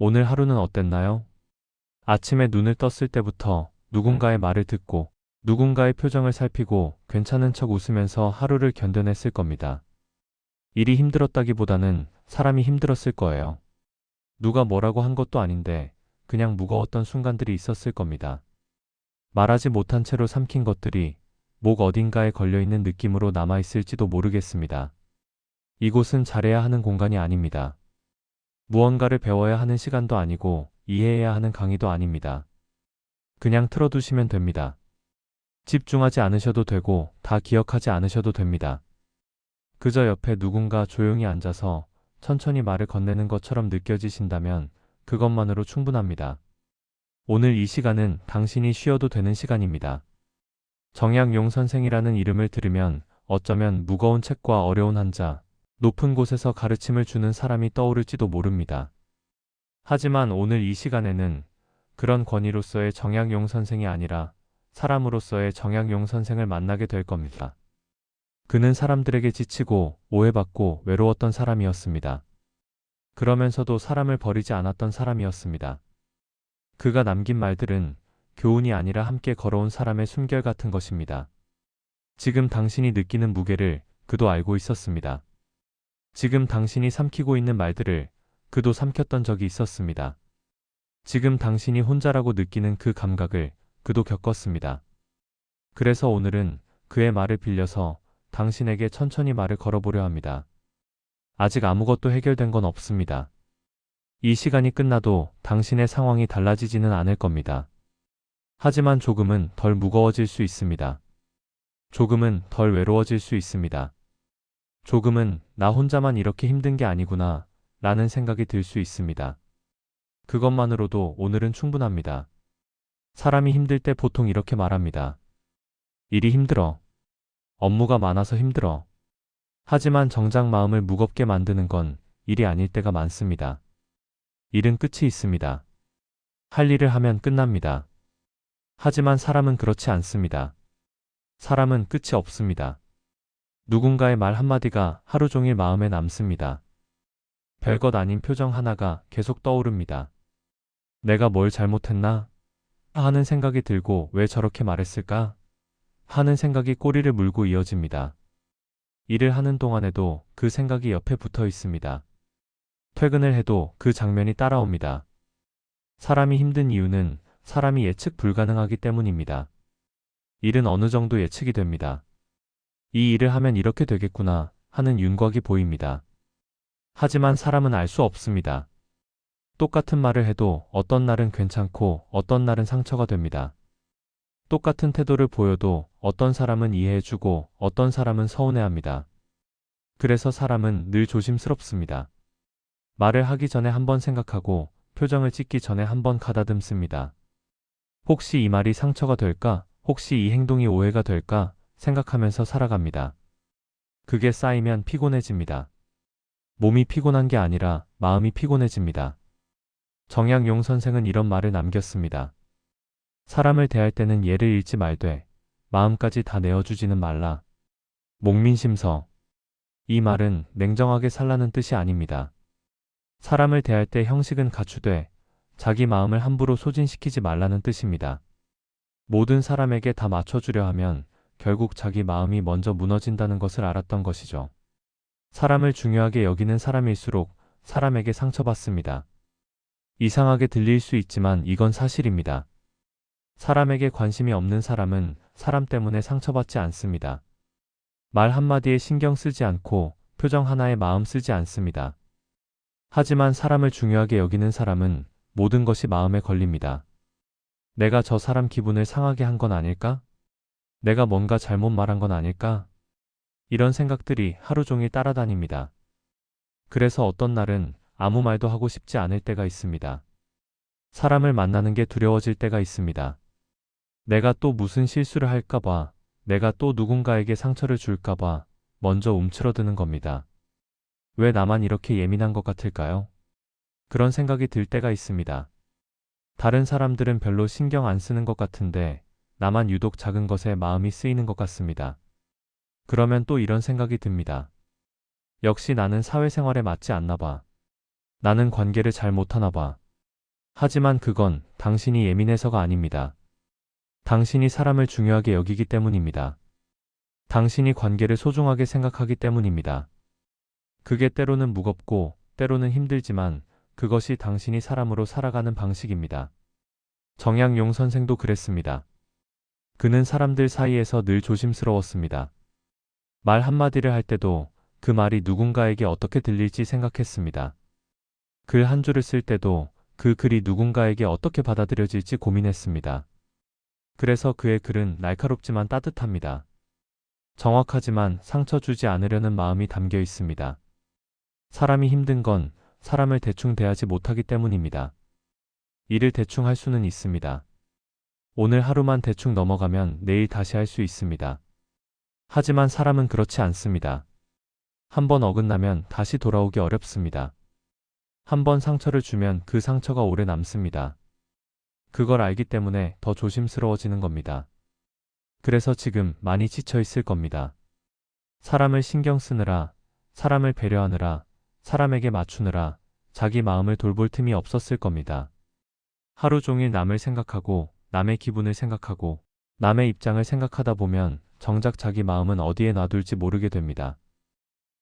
오늘 하루는 어땠나요? 아침에 눈을 떴을 때부터 누군가의 말을 듣고 누군가의 표정을 살피고 괜찮은 척 웃으면서 하루를 견뎌냈을 겁니다. 일이 힘들었다기보다는 사람이 힘들었을 거예요. 누가 뭐라고 한 것도 아닌데 그냥 무거웠던 순간들이 있었을 겁니다. 말하지 못한 채로 삼킨 것들이 목 어딘가에 걸려있는 느낌으로 남아있을지도 모르겠습니다. 이곳은 잘해야 하는 공간이 아닙니다. 무언가를 배워야 하는 시간도 아니고 이해해야 하는 강의도 아닙니다. 그냥 틀어두시면 됩니다. 집중하지 않으셔도 되고 다 기억하지 않으셔도 됩니다. 그저 옆에 누군가 조용히 앉아서 천천히 말을 건네는 것처럼 느껴지신다면 그것만으로 충분합니다. 오늘 이 시간은 당신이 쉬어도 되는 시간입니다. 정약용 선생이라는 이름을 들으면 어쩌면 무거운 책과 어려운 한자, 높은 곳에서 가르침을 주는 사람이 떠오를지도 모릅니다. 하지만 오늘 이 시간에는 그런 권위로서의 정약용 선생이 아니라 사람으로서의 정약용 선생을 만나게 될 겁니다. 그는 사람들에게 지치고 오해받고 외로웠던 사람이었습니다. 그러면서도 사람을 버리지 않았던 사람이었습니다. 그가 남긴 말들은 교훈이 아니라 함께 걸어온 사람의 숨결 같은 것입니다. 지금 당신이 느끼는 무게를 그도 알고 있었습니다. 지금 당신이 삼키고 있는 말들을 그도 삼켰던 적이 있었습니다. 지금 당신이 혼자라고 느끼는 그 감각을 그도 겪었습니다. 그래서 오늘은 그의 말을 빌려서 당신에게 천천히 말을 걸어보려 합니다. 아직 아무것도 해결된 건 없습니다. 이 시간이 끝나도 당신의 상황이 달라지지는 않을 겁니다. 하지만 조금은 덜 무거워질 수 있습니다. 조금은 덜 외로워질 수 있습니다. 조금은 나 혼자만 이렇게 힘든 게 아니구나 라는 생각이 들 수 있습니다. 그것만으로도 오늘은 충분합니다. 사람이 힘들 때 보통 이렇게 말합니다. 일이 힘들어. 업무가 많아서 힘들어. 하지만 정작 마음을 무겁게 만드는 건 일이 아닐 때가 많습니다. 일은 끝이 있습니다. 할 일을 하면 끝납니다. 하지만 사람은 그렇지 않습니다. 사람은 끝이 없습니다. 누군가의 말 한마디가 하루 종일 마음에 남습니다. 별것 아닌 표정 하나가 계속 떠오릅니다. 내가 뭘 잘못했나? 하는 생각이 들고 왜 저렇게 말했을까? 하는 생각이 꼬리를 물고 이어집니다. 일을 하는 동안에도 그 생각이 옆에 붙어 있습니다. 퇴근을 해도 그 장면이 따라옵니다. 사람이 힘든 이유는 사람이 예측 불가능하기 때문입니다. 일은 어느 정도 예측이 됩니다. 이 일을 하면 이렇게 되겠구나 하는 윤곽이 보입니다. 하지만 사람은 알 수 없습니다. 똑같은 말을 해도 어떤 날은 괜찮고 어떤 날은 상처가 됩니다. 똑같은 태도를 보여도 어떤 사람은 이해해주고 어떤 사람은 서운해합니다. 그래서 사람은 늘 조심스럽습니다. 말을 하기 전에 한번 생각하고 표정을 짓기 전에 한번 가다듬습니다. 혹시 이 말이 상처가 될까? 혹시 이 행동이 오해가 될까? 생각하면서 살아갑니다. 그게 쌓이면 피곤해집니다. 몸이 피곤한 게 아니라 마음이 피곤해집니다. 정약용 선생은 이런 말을 남겼습니다. 사람을 대할 때는 예를 잃지 말되 마음까지 다 내어주지는 말라. 목민심서. 이 말은 냉정하게 살라는 뜻이 아닙니다. 사람을 대할 때 형식은 갖추되 자기 마음을 함부로 소진시키지 말라는 뜻입니다. 모든 사람에게 다 맞춰주려 하면 결국 자기 마음이 먼저 무너진다는 것을 알았던 것이죠. 사람을 중요하게 여기는 사람일수록 사람에게 상처받습니다. 이상하게 들릴 수 있지만 이건 사실입니다. 사람에게 관심이 없는 사람은 사람 때문에 상처받지 않습니다. 말 한마디에 신경 쓰지 않고 표정 하나에 마음 쓰지 않습니다. 하지만 사람을 중요하게 여기는 사람은 모든 것이 마음에 걸립니다. 내가 저 사람 기분을 상하게 한 건 아닐까? 내가 뭔가 잘못 말한 건 아닐까? 이런 생각들이 하루 종일 따라다닙니다. 그래서 어떤 날은 아무 말도 하고 싶지 않을 때가 있습니다. 사람을 만나는 게 두려워질 때가 있습니다. 내가 또 무슨 실수를 할까봐, 내가 또 누군가에게 상처를 줄까봐 먼저 움츠러드는 겁니다. 왜 나만 이렇게 예민한 것 같을까요? 그런 생각이 들 때가 있습니다. 다른 사람들은 별로 신경 안 쓰는 것 같은데 나만 유독 작은 것에 마음이 쓰이는 것 같습니다. 그러면 또 이런 생각이 듭니다. 역시 나는 사회생활에 맞지 않나 봐. 나는 관계를 잘 못하나 봐. 하지만 그건 당신이 예민해서가 아닙니다. 당신이 사람을 중요하게 여기기 때문입니다. 당신이 관계를 소중하게 생각하기 때문입니다. 그게 때로는 무겁고 때로는 힘들지만 그것이 당신이 사람으로 살아가는 방식입니다. 정약용 선생도 그랬습니다. 그는 사람들 사이에서 늘 조심스러웠습니다. 말 한마디를 할 때도 그 말이 누군가에게 어떻게 들릴지 생각했습니다. 글 한 줄을 쓸 때도 그 글이 누군가에게 어떻게 받아들여질지 고민했습니다. 그래서 그의 글은 날카롭지만 따뜻합니다. 정확하지만 상처 주지 않으려는 마음이 담겨 있습니다. 사람이 힘든 건 사람을 대충 대하지 못하기 때문입니다. 일을 대충 할 수는 있습니다. 오늘 하루만 대충 넘어가면 내일 다시 할 수 있습니다. 하지만 사람은 그렇지 않습니다. 한 번 어긋나면 다시 돌아오기 어렵습니다. 한 번 상처를 주면 그 상처가 오래 남습니다. 그걸 알기 때문에 더 조심스러워지는 겁니다. 그래서 지금 많이 지쳐 있을 겁니다. 사람을 신경 쓰느라, 사람을 배려하느라, 사람에게 맞추느라 자기 마음을 돌볼 틈이 없었을 겁니다. 하루 종일 남을 생각하고 남의 기분을 생각하고 남의 입장을 생각하다 보면 정작 자기 마음은 어디에 놔둘지 모르게 됩니다.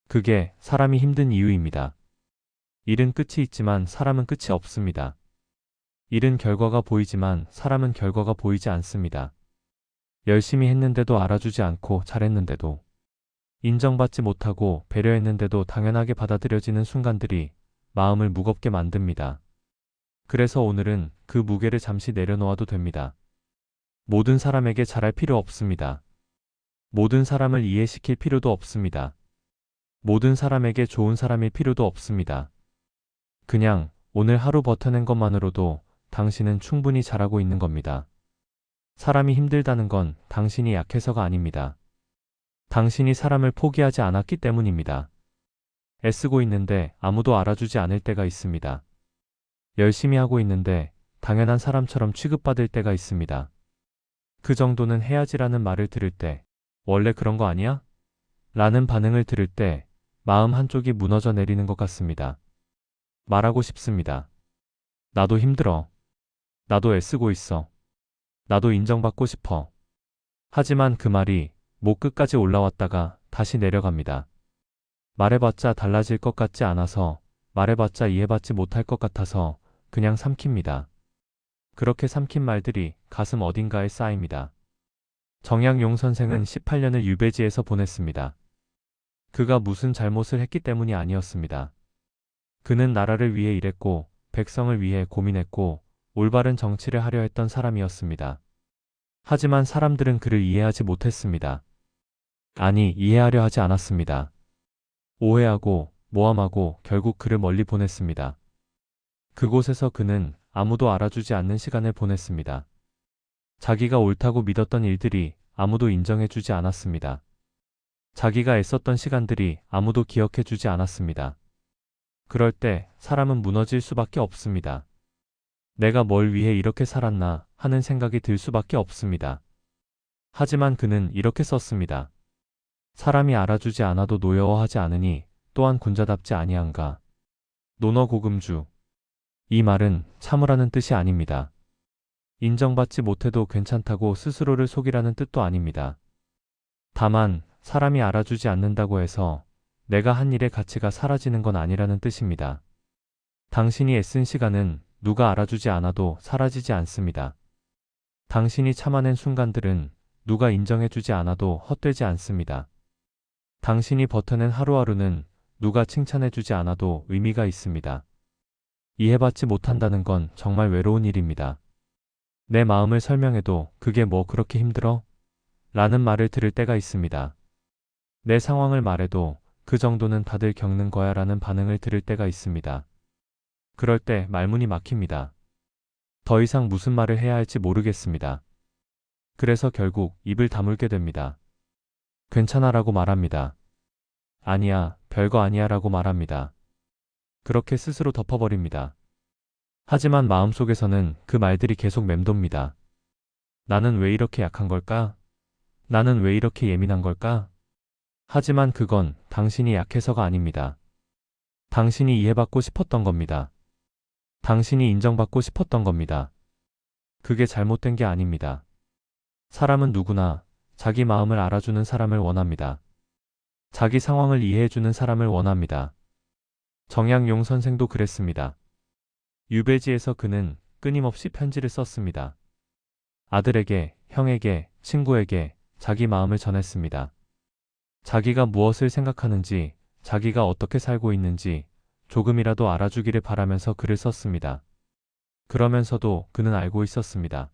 그게 사람이 힘든 이유입니다. 일은 끝이 있지만 사람은 끝이 없습니다. 일은 결과가 보이지만 사람은 결과가 보이지 않습니다. 열심히 했는데도 알아주지 않고 잘했는데도 인정받지 못하고 배려했는데도 당연하게 받아들여지는 순간들이 마음을 무겁게 만듭니다. 그래서 오늘은 그 무게를 잠시 내려놓아도 됩니다. 모든 사람에게 잘할 필요 없습니다. 모든 사람을 이해시킬 필요도 없습니다. 모든 사람에게 좋은 사람일 필요도 없습니다. 그냥 오늘 하루 버텨낸 것만으로도 당신은 충분히 잘하고 있는 겁니다. 사람이 힘들다는 건 당신이 약해서가 아닙니다. 당신이 사람을 포기하지 않았기 때문입니다. 애쓰고 있는데 아무도 알아주지 않을 때가 있습니다. 열심히 하고 있는데 당연한 사람처럼 취급받을 때가 있습니다. 그 정도는 해야지라는 말을 들을 때, 원래 그런 거 아니야? 라는 반응을 들을 때 마음 한쪽이 무너져 내리는 것 같습니다. 말하고 싶습니다. 나도 힘들어. 나도 애쓰고 있어. 나도 인정받고 싶어. 하지만 그 말이 목 끝까지 올라왔다가 다시 내려갑니다. 말해봤자 달라질 것 같지 않아서, 말해봤자 이해받지 못할 것 같아서 그냥 삼킵니다. 그렇게 삼킨 말들이 가슴 어딘가에 쌓입니다. 정약용 선생은 18년을 유배지에서 보냈습니다. 그가 무슨 잘못을 했기 때문이 아니었습니다. 그는 나라를 위해 일했고 백성을 위해 고민했고 올바른 정치를 하려 했던 사람이었습니다. 하지만 사람들은 그를 이해하지 못했습니다. 아니, 이해하려 하지 않았습니다. 오해하고 모함하고 결국 그를 멀리 보냈습니다. 그곳에서 그는 아무도 알아주지 않는 시간을 보냈습니다. 자기가 옳다고 믿었던 일들이 아무도 인정해주지 않았습니다. 자기가 애썼던 시간들이 아무도 기억해주지 않았습니다. 그럴 때 사람은 무너질 수밖에 없습니다. 내가 뭘 위해 이렇게 살았나 하는 생각이 들 수밖에 없습니다. 하지만 그는 이렇게 썼습니다. 사람이 알아주지 않아도 노여워하지 않으니 또한 군자답지 아니한가. 논어고금주. 이 말은 참으라는 뜻이 아닙니다. 인정받지 못해도 괜찮다고 스스로를 속이라는 뜻도 아닙니다. 다만 사람이 알아주지 않는다고 해서 내가 한 일의 가치가 사라지는 건 아니라는 뜻입니다. 당신이 애쓴 시간은 누가 알아주지 않아도 사라지지 않습니다. 당신이 참아낸 순간들은 누가 인정해주지 않아도 헛되지 않습니다. 당신이 버텨낸 하루하루는 누가 칭찬해주지 않아도 의미가 있습니다. 이해받지 못한다는 건 정말 외로운 일입니다. 내 마음을 설명해도 그게 뭐 그렇게 힘들어? 라는 말을 들을 때가 있습니다. 내 상황을 말해도 그 정도는 다들 겪는 거야 라는 반응을 들을 때가 있습니다. 그럴 때 말문이 막힙니다. 더 이상 무슨 말을 해야 할지 모르겠습니다. 그래서 결국 입을 다물게 됩니다. 괜찮아 라고 말합니다. 아니야, 별거 아니야 라고 말합니다. 그렇게 스스로 덮어버립니다. 하지만 마음속에서는 그 말들이 계속 맴돕니다. 나는 왜 이렇게 약한 걸까? 나는 왜 이렇게 예민한 걸까? 하지만 그건 당신이 약해서가 아닙니다. 당신이 이해받고 싶었던 겁니다. 당신이 인정받고 싶었던 겁니다. 그게 잘못된 게 아닙니다. 사람은 누구나 자기 마음을 알아주는 사람을 원합니다. 자기 상황을 이해해주는 사람을 원합니다. 정약용 선생도 그랬습니다. 유배지에서 그는 끊임없이 편지를 썼습니다. 아들에게, 형에게, 친구에게 자기 마음을 전했습니다. 자기가 무엇을 생각하는지, 자기가 어떻게 살고 있는지 조금이라도 알아주기를 바라면서 글을 썼습니다. 그러면서도 그는 알고 있었습니다.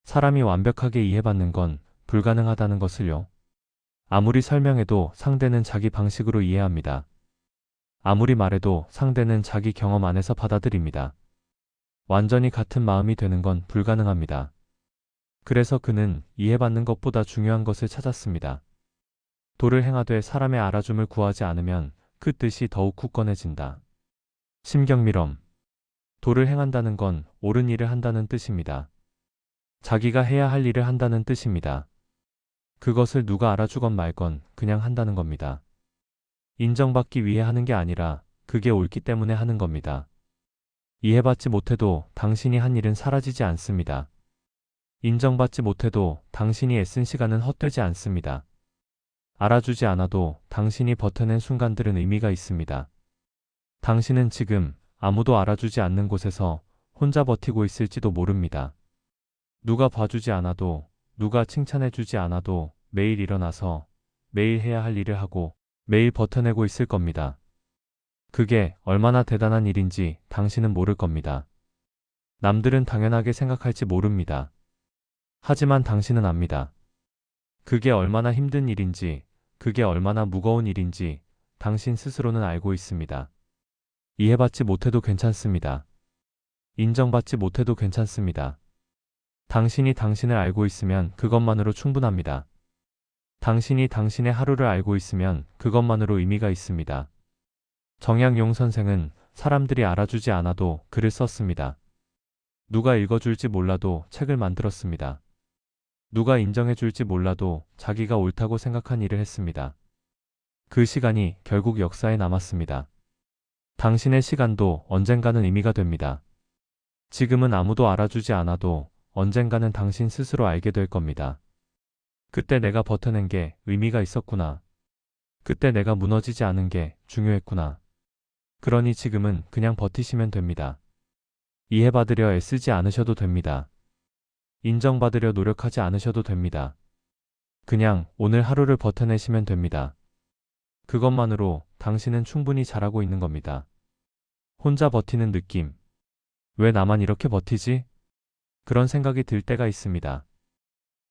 사람이 완벽하게 이해받는 건 불가능하다는 것을요. 아무리 설명해도 상대는 자기 방식으로 이해합니다. 아무리 말해도 상대는 자기 경험 안에서 받아들입니다. 완전히 같은 마음이 되는 건 불가능합니다. 그래서 그는 이해받는 것보다 중요한 것을 찾았습니다. 도를 행하되 사람의 알아줌을 구하지 않으면 그 뜻이 더욱 굳건해진다. 심경미럼. 도를 행한다는 건 옳은 일을 한다는 뜻입니다. 자기가 해야 할 일을 한다는 뜻입니다. 그것을 누가 알아주건 말건 그냥 한다는 겁니다. 인정받기 위해 하는 게 아니라 그게 옳기 때문에 하는 겁니다. 이해받지 못해도 당신이 한 일은 사라지지 않습니다. 인정받지 못해도 당신이 애쓴 시간은 헛되지 않습니다. 알아주지 않아도 당신이 버텨낸 순간들은 의미가 있습니다. 당신은 지금 아무도 알아주지 않는 곳에서 혼자 버티고 있을지도 모릅니다. 누가 봐주지 않아도, 누가 칭찬해주지 않아도 매일 일어나서 매일 해야 할 일을 하고 매일 버텨내고 있을 겁니다. 그게 얼마나 대단한 일인지 당신은 모를 겁니다. 남들은 당연하게 생각할지 모릅니다. 하지만 당신은 압니다. 그게 얼마나 힘든 일인지, 그게 얼마나 무거운 일인지 당신 스스로는 알고 있습니다. 이해받지 못해도 괜찮습니다. 인정받지 못해도 괜찮습니다. 당신이 당신을 알고 있으면 그것만으로 충분합니다. 당신이 당신의 하루를 알고 있으면 그것만으로 의미가 있습니다. 정약용 선생은 사람들이 알아주지 않아도 글을 썼습니다. 누가 읽어줄지 몰라도 책을 만들었습니다. 누가 인정해줄지 몰라도 자기가 옳다고 생각한 일을 했습니다. 그 시간이 결국 역사에 남았습니다. 당신의 시간도 언젠가는 의미가 됩니다. 지금은 아무도 알아주지 않아도 언젠가는 당신 스스로 알게 될 겁니다. 그때 내가 버텨낸 게 의미가 있었구나. 그때 내가 무너지지 않은 게 중요했구나. 그러니 지금은 그냥 버티시면 됩니다. 이해받으려 애쓰지 않으셔도 됩니다. 인정받으려 노력하지 않으셔도 됩니다. 그냥 오늘 하루를 버텨내시면 됩니다. 그것만으로 당신은 충분히 잘하고 있는 겁니다. 혼자 버티는 느낌. 왜 나만 이렇게 버티지? 그런 생각이 들 때가 있습니다.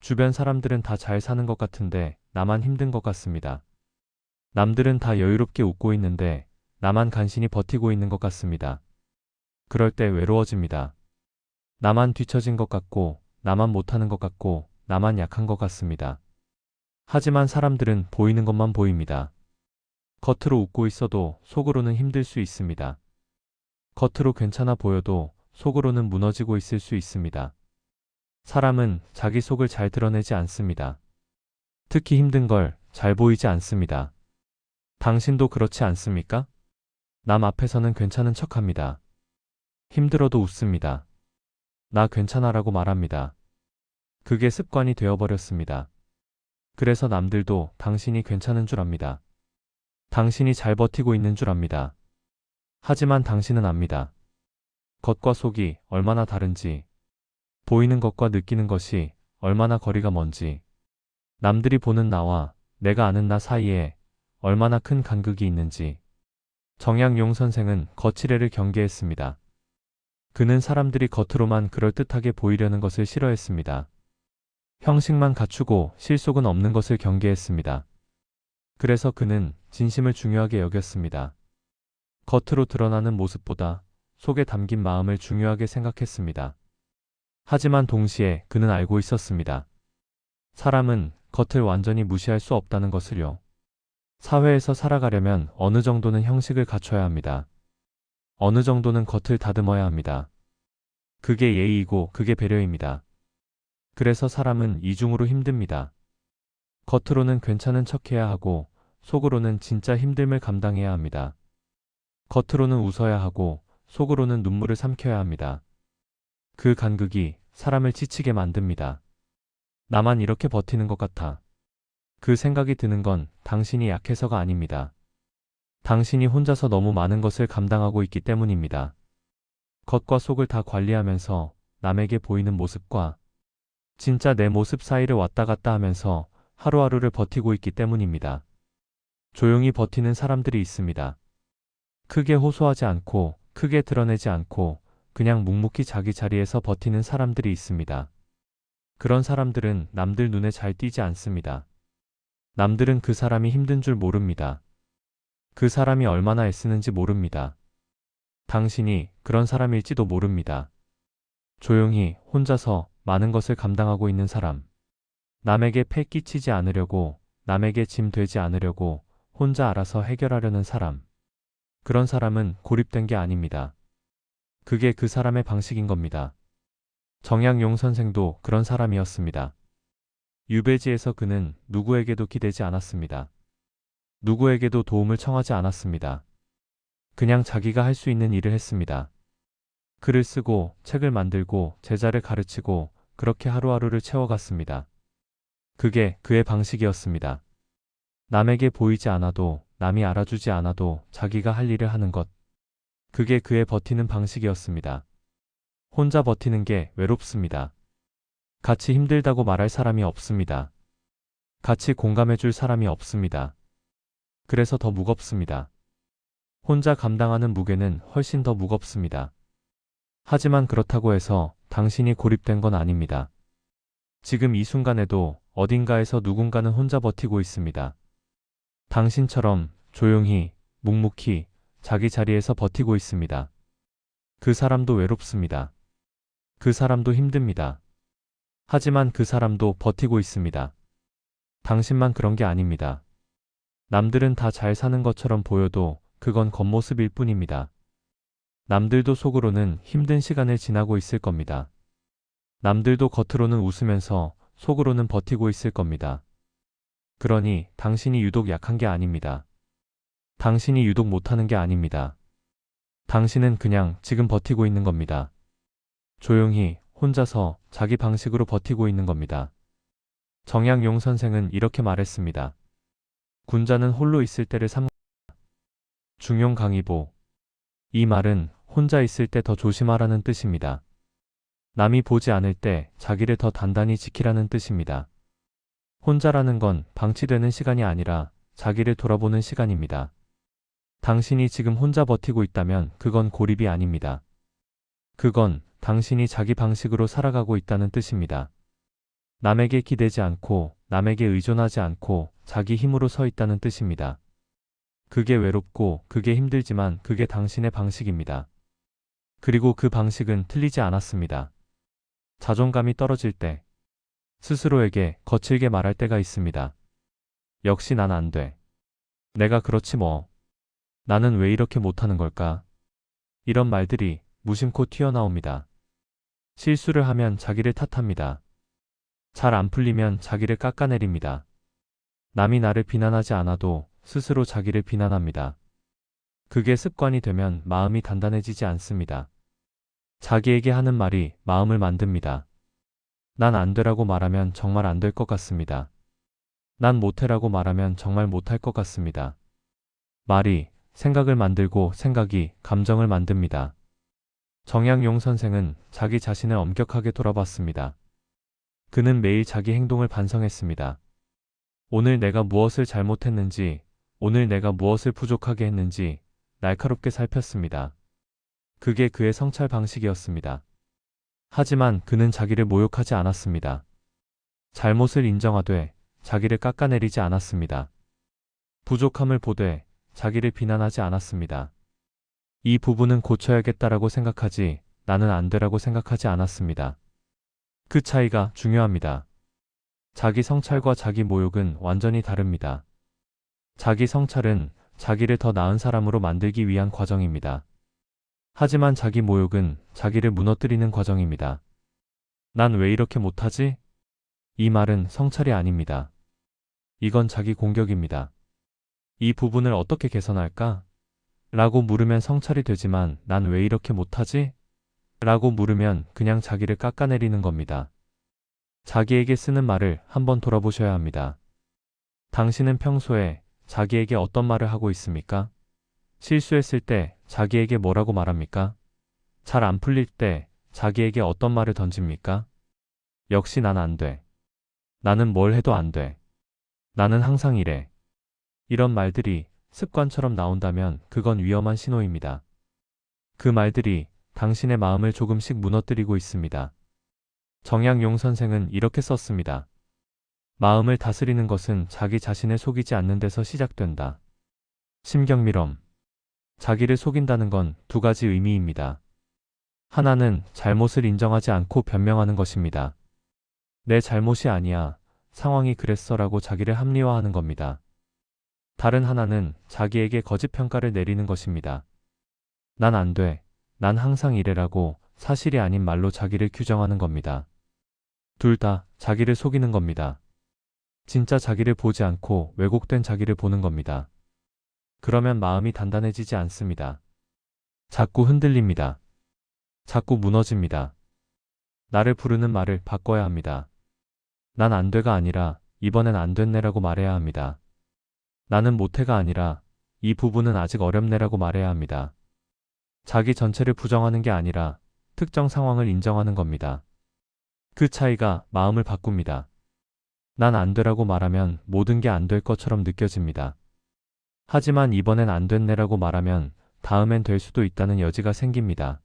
주변 사람들은 다 잘 사는 것 같은데 나만 힘든 것 같습니다. 남들은 다 여유롭게 웃고 있는데 나만 간신히 버티고 있는 것 같습니다. 그럴 때 외로워집니다. 나만 뒤처진 것 같고, 나만 못하는 것 같고, 나만 약한 것 같습니다. 하지만 사람들은 보이는 것만 보입니다. 겉으로 웃고 있어도 속으로는 힘들 수 있습니다. 겉으로 괜찮아 보여도 속으로는 무너지고 있을 수 있습니다. 사람은 자기 속을 잘 드러내지 않습니다. 특히 힘든 걸 잘 보이지 않습니다. 당신도 그렇지 않습니까? 남 앞에서는 괜찮은 척합니다. 힘들어도 웃습니다. 나 괜찮아라고 말합니다. 그게 습관이 되어버렸습니다. 그래서 남들도 당신이 괜찮은 줄 압니다. 당신이 잘 버티고 있는 줄 압니다. 하지만 당신은 압니다. 겉과 속이 얼마나 다른지, 보이는 것과 느끼는 것이 얼마나 거리가 먼지, 남들이 보는 나와 내가 아는 나 사이에 얼마나 큰 간극이 있는지. 정약용 선생은 거칠애를 경계했습니다. 그는 사람들이 겉으로만 그럴듯하게 보이려는 것을 싫어했습니다. 형식만 갖추고 실속은 없는 것을 경계했습니다. 그래서 그는 진심을 중요하게 여겼습니다. 겉으로 드러나는 모습보다 속에 담긴 마음을 중요하게 생각했습니다. 하지만 동시에 그는 알고 있었습니다. 사람은 겉을 완전히 무시할 수 없다는 것을요. 사회에서 살아가려면 어느 정도는 형식을 갖춰야 합니다. 어느 정도는 겉을 다듬어야 합니다. 그게 예의이고 그게 배려입니다. 그래서 사람은 이중으로 힘듭니다. 겉으로는 괜찮은 척해야 하고 속으로는 진짜 힘듦을 감당해야 합니다. 겉으로는 웃어야 하고 속으로는 눈물을 삼켜야 합니다. 그 간극이 사람을 지치게 만듭니다. 나만 이렇게 버티는 것 같아. 그 생각이 드는 건 당신이 약해서가 아닙니다. 당신이 혼자서 너무 많은 것을 감당하고 있기 때문입니다. 겉과 속을 다 관리하면서 남에게 보이는 모습과 진짜 내 모습 사이를 왔다 갔다 하면서 하루하루를 버티고 있기 때문입니다. 조용히 버티는 사람들이 있습니다. 크게 호소하지 않고 크게 드러내지 않고 그냥 묵묵히 자기 자리에서 버티는 사람들이 있습니다. 그런 사람들은 남들 눈에 잘 띄지 않습니다. 남들은 그 사람이 힘든 줄 모릅니다. 그 사람이 얼마나 애쓰는지 모릅니다. 당신이 그런 사람일지도 모릅니다. 조용히 혼자서 많은 것을 감당하고 있는 사람. 남에게 패 끼치지 않으려고, 남에게 짐 되지 않으려고 혼자 알아서 해결하려는 사람. 그런 사람은 고립된 게 아닙니다. 그게 그 사람의 방식인 겁니다. 정약용 선생도 그런 사람이었습니다. 유배지에서 그는 누구에게도 기대지 않았습니다. 누구에게도 도움을 청하지 않았습니다. 그냥 자기가 할 수 있는 일을 했습니다. 글을 쓰고 책을 만들고 제자를 가르치고 그렇게 하루하루를 채워갔습니다. 그게 그의 방식이었습니다. 남에게 보이지 않아도 남이 알아주지 않아도 자기가 할 일을 하는 것. 그게 그의 버티는 방식이었습니다. 혼자 버티는 게 외롭습니다. 같이 힘들다고 말할 사람이 없습니다. 같이 공감해줄 사람이 없습니다. 그래서 더 무겁습니다. 혼자 감당하는 무게는 훨씬 더 무겁습니다. 하지만 그렇다고 해서 당신이 고립된 건 아닙니다. 지금 이 순간에도 어딘가에서 누군가는 혼자 버티고 있습니다. 당신처럼 조용히, 묵묵히 자기 자리에서 버티고 있습니다. 그 사람도 외롭습니다. 그 사람도 힘듭니다. 하지만 그 사람도 버티고 있습니다. 당신만 그런 게 아닙니다. 남들은 다 잘 사는 것처럼 보여도 그건 겉모습일 뿐입니다. 남들도 속으로는 힘든 시간을 지나고 있을 겁니다. 남들도 겉으로는 웃으면서 속으로는 버티고 있을 겁니다. 그러니 당신이 유독 약한 게 아닙니다. 당신이 유독 못하는 게 아닙니다. 당신은 그냥 지금 버티고 있는 겁니다. 조용히 혼자서 자기 방식으로 버티고 있는 겁니다. 정약용 선생은 이렇게 말했습니다. 군자는 홀로 있을 때를 중용 강의보. 이 말은 혼자 있을 때 더 조심하라는 뜻입니다. 남이 보지 않을 때 자기를 더 단단히 지키라는 뜻입니다. 혼자라는 건 방치되는 시간이 아니라 자기를 돌아보는 시간입니다. 당신이 지금 혼자 버티고 있다면 그건 고립이 아닙니다. 그건 당신이 자기 방식으로 살아가고 있다는 뜻입니다. 남에게 기대지 않고 남에게 의존하지 않고 자기 힘으로 서 있다는 뜻입니다. 그게 외롭고 그게 힘들지만 그게 당신의 방식입니다. 그리고 그 방식은 틀리지 않았습니다. 자존감이 떨어질 때 스스로에게 거칠게 말할 때가 있습니다. 역시 난 안 돼. 내가 그렇지 뭐. 나는 왜 이렇게 못하는 걸까? 이런 말들이 무심코 튀어나옵니다. 실수를 하면 자기를 탓합니다. 잘 안 풀리면 자기를 깎아내립니다. 남이 나를 비난하지 않아도 스스로 자기를 비난합니다. 그게 습관이 되면 마음이 단단해지지 않습니다. 자기에게 하는 말이 마음을 만듭니다. 난 안 되라고 말하면 정말 안 될 것 같습니다. 난 못해라고 말하면 정말 못할 것 같습니다. 말이 생각을 만들고 생각이 감정을 만듭니다. 정약용 선생은 자기 자신을 엄격하게 돌아봤습니다. 그는 매일 자기 행동을 반성했습니다. 오늘 내가 무엇을 잘못했는지, 오늘 내가 무엇을 부족하게 했는지 날카롭게 살폈습니다. 그게 그의 성찰 방식이었습니다. 하지만 그는 자기를 모욕하지 않았습니다. 잘못을 인정하되 자기를 깎아내리지 않았습니다. 부족함을 보되 자기를 비난하지 않았습니다. 이 부분은 고쳐야겠다라고 생각하지 나는 안 되라고 생각하지 않았습니다. 그 차이가 중요합니다. 자기 성찰과 자기 모욕은 완전히 다릅니다. 자기 성찰은 자기를 더 나은 사람으로 만들기 위한 과정입니다. 하지만 자기 모욕은 자기를 무너뜨리는 과정입니다. 난 왜 이렇게 못하지? 이 말은 성찰이 아닙니다. 이건 자기 공격입니다. 이 부분을 어떻게 개선할까? 라고 물으면 성찰이 되지만 난 왜 이렇게 못하지? 라고 물으면 그냥 자기를 깎아내리는 겁니다. 자기에게 쓰는 말을 한번 돌아보셔야 합니다. 당신은 평소에 자기에게 어떤 말을 하고 있습니까? 실수했을 때 자기에게 뭐라고 말합니까? 잘 안 풀릴 때 자기에게 어떤 말을 던집니까? 역시 난 안 돼. 나는 뭘 해도 안 돼. 나는 항상 이래. 이런 말들이 습관처럼 나온다면 그건 위험한 신호입니다. 그 말들이 당신의 마음을 조금씩 무너뜨리고 있습니다. 정약용 선생은 이렇게 썼습니다. 마음을 다스리는 것은 자기 자신을 속이지 않는 데서 시작된다. 심경미럼. 자기를 속인다는 건 두 가지 의미입니다. 하나는 잘못을 인정하지 않고 변명하는 것입니다. 내 잘못이 아니야. 상황이 그랬어라고 자기를 합리화하는 겁니다. 다른 하나는 자기에게 거짓 평가를 내리는 것입니다. 난 안 돼. 난 항상 이래라고 사실이 아닌 말로 자기를 규정하는 겁니다. 둘 다 자기를 속이는 겁니다. 진짜 자기를 보지 않고 왜곡된 자기를 보는 겁니다. 그러면 마음이 단단해지지 않습니다. 자꾸 흔들립니다. 자꾸 무너집니다. 나를 부르는 말을 바꿔야 합니다. 난 안 돼가 아니라 이번엔 안 됐네라고 말해야 합니다. 나는 못해가 아니라 이 부분은 아직 어렵네라고 말해야 합니다. 자기 전체를 부정하는 게 아니라 특정 상황을 인정하는 겁니다. 그 차이가 마음을 바꿉니다. 난 안 되라고 말하면 모든 게 안 될 것처럼 느껴집니다. 하지만 이번엔 안 됐네라고 말하면 다음엔 될 수도 있다는 여지가 생깁니다.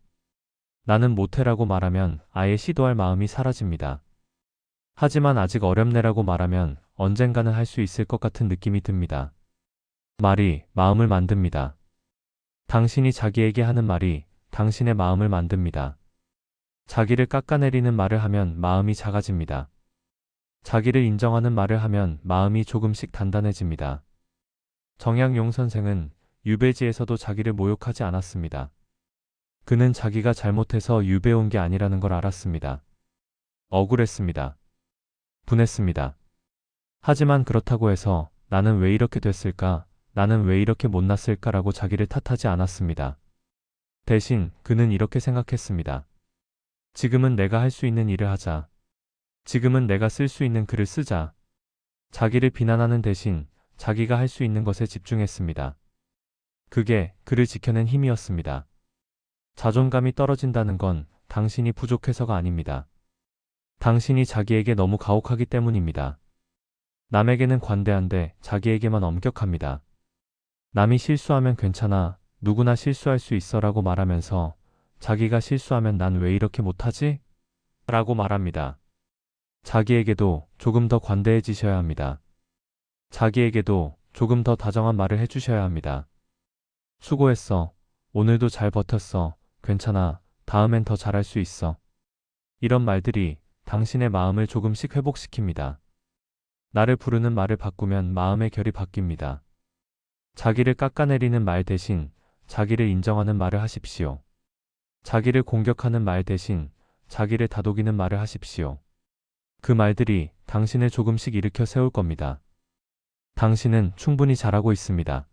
나는 못해라고 말하면 아예 시도할 마음이 사라집니다. 하지만 아직 어렵네라고 말하면 언젠가는 할 수 있을 것 같은 느낌이 듭니다. 말이 마음을 만듭니다. 당신이 자기에게 하는 말이 당신의 마음을 만듭니다. 자기를 깎아내리는 말을 하면 마음이 작아집니다. 자기를 인정하는 말을 하면 마음이 조금씩 단단해집니다. 정약용 선생은 유배지에서도 자기를 모욕하지 않았습니다. 그는 자기가 잘못해서 유배에 온 게 아니라는 걸 알았습니다. 억울했습니다. 분했습니다. 하지만 그렇다고 해서 나는 왜 이렇게 됐을까? 나는 왜 이렇게 못났을까라고 자기를 탓하지 않았습니다. 대신 그는 이렇게 생각했습니다. 지금은 내가 할 수 있는 일을 하자. 지금은 내가 쓸 수 있는 글을 쓰자. 자기를 비난하는 대신 자기가 할 수 있는 것에 집중했습니다. 그게 그를 지켜낸 힘이었습니다. 자존감이 떨어진다는 건 당신이 부족해서가 아닙니다. 당신이 자기에게 너무 가혹하기 때문입니다. 남에게는 관대한데 자기에게만 엄격합니다. 남이 실수하면 괜찮아. 누구나 실수할 수 있어라고 말하면서 자기가 실수하면 난 왜 이렇게 못하지? 라고 말합니다. 자기에게도 조금 더 관대해지셔야 합니다. 자기에게도 조금 더 다정한 말을 해주셔야 합니다. 수고했어. 오늘도 잘 버텼어. 괜찮아. 다음엔 더 잘할 수 있어. 이런 말들이 당신의 마음을 조금씩 회복시킵니다. 나를 부르는 말을 바꾸면 마음의 결이 바뀝니다. 자기를 깎아내리는 말 대신 자기를 인정하는 말을 하십시오. 자기를 공격하는 말 대신 자기를 다독이는 말을 하십시오. 그 말들이 당신을 조금씩 일으켜 세울 겁니다. 당신은 충분히 잘하고 있습니다.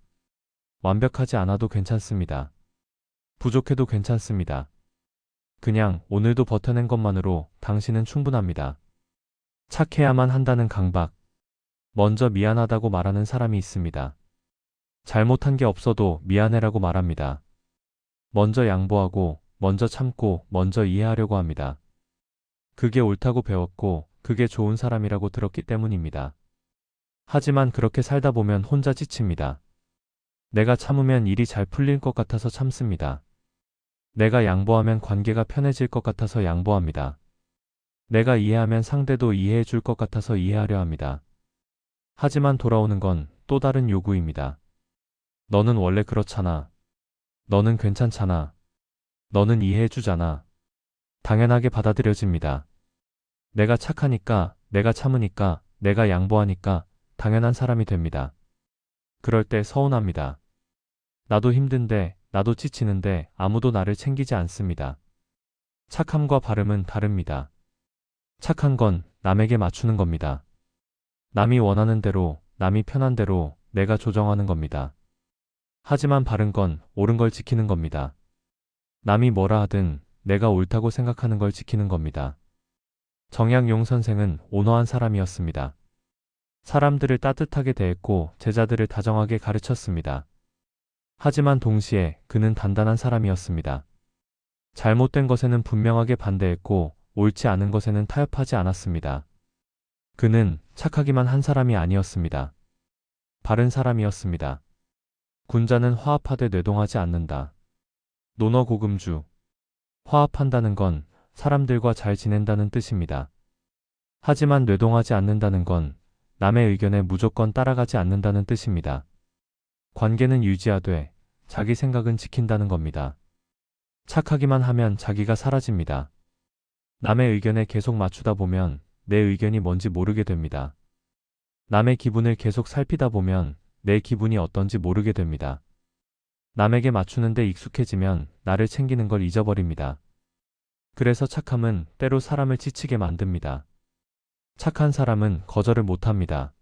완벽하지 않아도 괜찮습니다. 부족해도 괜찮습니다. 그냥 오늘도 버텨낸 것만으로 당신은 충분합니다. 착해야만 한다는 강박. 먼저 미안하다고 말하는 사람이 있습니다. 잘못한 게 없어도 미안해라고 말합니다. 먼저 양보하고, 먼저 참고, 먼저 이해하려고 합니다. 그게 옳다고 배웠고, 그게 좋은 사람이라고 들었기 때문입니다. 하지만 그렇게 살다 보면 혼자 지칩니다. 내가 참으면 일이 잘 풀릴 것 같아서 참습니다. 내가 양보하면 관계가 편해질 것 같아서 양보합니다. 내가 이해하면 상대도 이해해 줄 것 같아서 이해하려 합니다. 하지만 돌아오는 건 또 다른 요구입니다. 너는 원래 그렇잖아. 너는 괜찮잖아. 너는 이해해 주잖아. 당연하게 받아들여집니다. 내가 착하니까, 내가 참으니까, 내가 양보하니까 당연한 사람이 됩니다. 그럴 때 서운합니다. 나도 힘든데, 나도 지치는데 아무도 나를 챙기지 않습니다. 착함과 바름은 다릅니다. 착한 건 남에게 맞추는 겁니다. 남이 원하는 대로, 남이 편한 대로 내가 조정하는 겁니다. 하지만 바른 건 옳은 걸 지키는 겁니다. 남이 뭐라 하든 내가 옳다고 생각하는 걸 지키는 겁니다. 정약용 선생은 온화한 사람이었습니다. 사람들을 따뜻하게 대했고 제자들을 다정하게 가르쳤습니다. 하지만 동시에 그는 단단한 사람이었습니다. 잘못된 것에는 분명하게 반대했고 옳지 않은 것에는 타협하지 않았습니다. 그는 착하기만 한 사람이 아니었습니다. 바른 사람이었습니다. 군자는 화합하되 뇌동하지 않는다. 논어고금주. 화합한다는 건 사람들과 잘 지낸다는 뜻입니다. 하지만 뇌동하지 않는다는 건 남의 의견에 무조건 따라가지 않는다는 뜻입니다. 관계는 유지하되 자기 생각은 지킨다는 겁니다. 착하기만 하면 자기가 사라집니다. 남의 의견에 계속 맞추다 보면 내 의견이 뭔지 모르게 됩니다. 남의 기분을 계속 살피다 보면 내 기분이 어떤지 모르게 됩니다. 남에게 맞추는데 익숙해지면 나를 챙기는 걸 잊어버립니다. 그래서 착함은 때로 사람을 지치게 만듭니다. 착한 사람은 거절을 못합니다.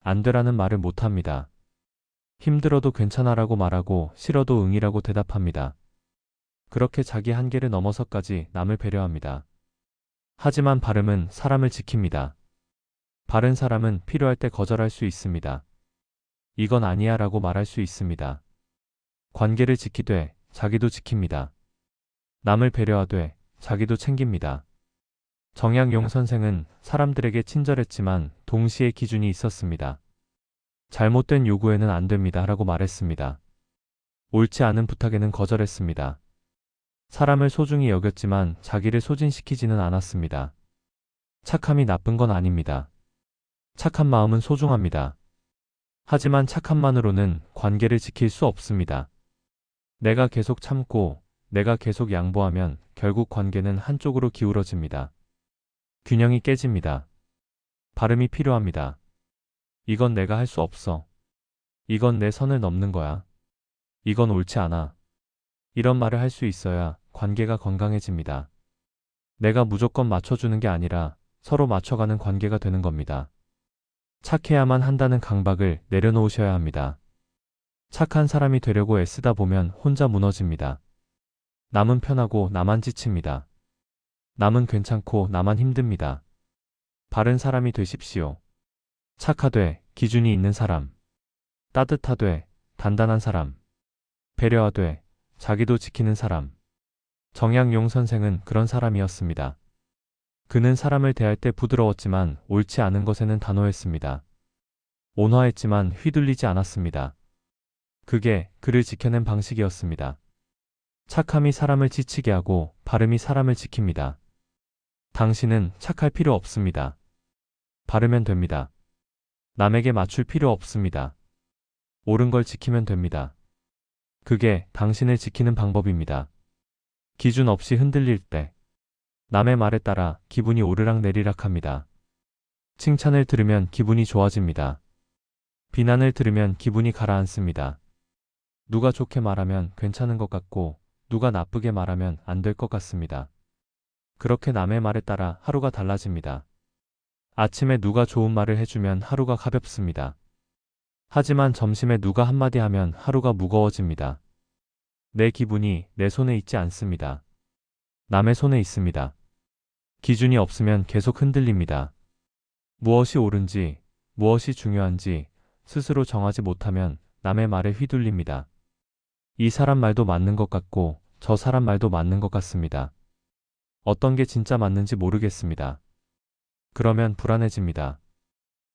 안 되라는 말을 못합니다. 힘들어도 괜찮아라고 말하고 싫어도 응이라고 대답합니다. 그렇게 자기 한계를 넘어서까지 남을 배려합니다. 하지만 바름은 사람을 지킵니다. 바른 사람은 필요할 때 거절할 수 있습니다. 이건 아니야 라고 말할 수 있습니다. 관계를 지키되 자기도 지킵니다. 남을 배려하되 자기도 챙깁니다. 정약용 선생은 사람들에게 친절했지만 동시에 기준이 있었습니다. 잘못된 요구에는 안 됩니다 라고 말했습니다. 옳지 않은 부탁에는 거절했습니다. 사람을 소중히 여겼지만 자기를 소진시키지는 않았습니다. 착함이 나쁜 건 아닙니다. 착한 마음은 소중합니다. 하지만 착함만으로는 관계를 지킬 수 없습니다. 내가 계속 참고 내가 계속 양보하면 결국 관계는 한쪽으로 기울어집니다. 균형이 깨집니다. 바름이 필요합니다. 이건 내가 할 수 없어. 이건 내 선을 넘는 거야. 이건 옳지 않아. 이런 말을 할 수 있어야 관계가 건강해집니다. 내가 무조건 맞춰주는 게 아니라 서로 맞춰가는 관계가 되는 겁니다. 착해야만 한다는 강박을 내려놓으셔야 합니다. 착한 사람이 되려고 애쓰다 보면 혼자 무너집니다. 남은 편하고 나만 지칩니다. 남은 괜찮고 나만 힘듭니다. 바른 사람이 되십시오. 착하되 기준이 있는 사람. 따뜻하되 단단한 사람. 배려하되 자기도 지키는 사람. 정약용 선생은 그런 사람이었습니다. 그는 사람을 대할 때 부드러웠지만 옳지 않은 것에는 단호했습니다. 온화했지만 휘둘리지 않았습니다. 그게 그를 지켜낸 방식이었습니다. 착함이 사람을 지치게 하고 바름이 사람을 지킵니다. 당신은 착할 필요 없습니다. 바르면 됩니다. 남에게 맞출 필요 없습니다. 옳은 걸 지키면 됩니다. 그게 당신을 지키는 방법입니다. 기준 없이 흔들릴 때 남의 말에 따라 기분이 오르락내리락 합니다. 칭찬을 들으면 기분이 좋아집니다. 비난을 들으면 기분이 가라앉습니다. 누가 좋게 말하면 괜찮은 것 같고 누가 나쁘게 말하면 안 될 것 같습니다. 그렇게 남의 말에 따라 하루가 달라집니다. 아침에 누가 좋은 말을 해주면 하루가 가볍습니다. 하지만 점심에 누가 한마디 하면 하루가 무거워집니다. 내 기분이 내 손에 있지 않습니다. 남의 손에 있습니다. 기준이 없으면 계속 흔들립니다. 무엇이 옳은지, 무엇이 중요한지 스스로 정하지 못하면 남의 말에 휘둘립니다. 이 사람 말도 맞는 것 같고 저 사람 말도 맞는 것 같습니다. 어떤 게 진짜 맞는지 모르겠습니다. 그러면 불안해집니다.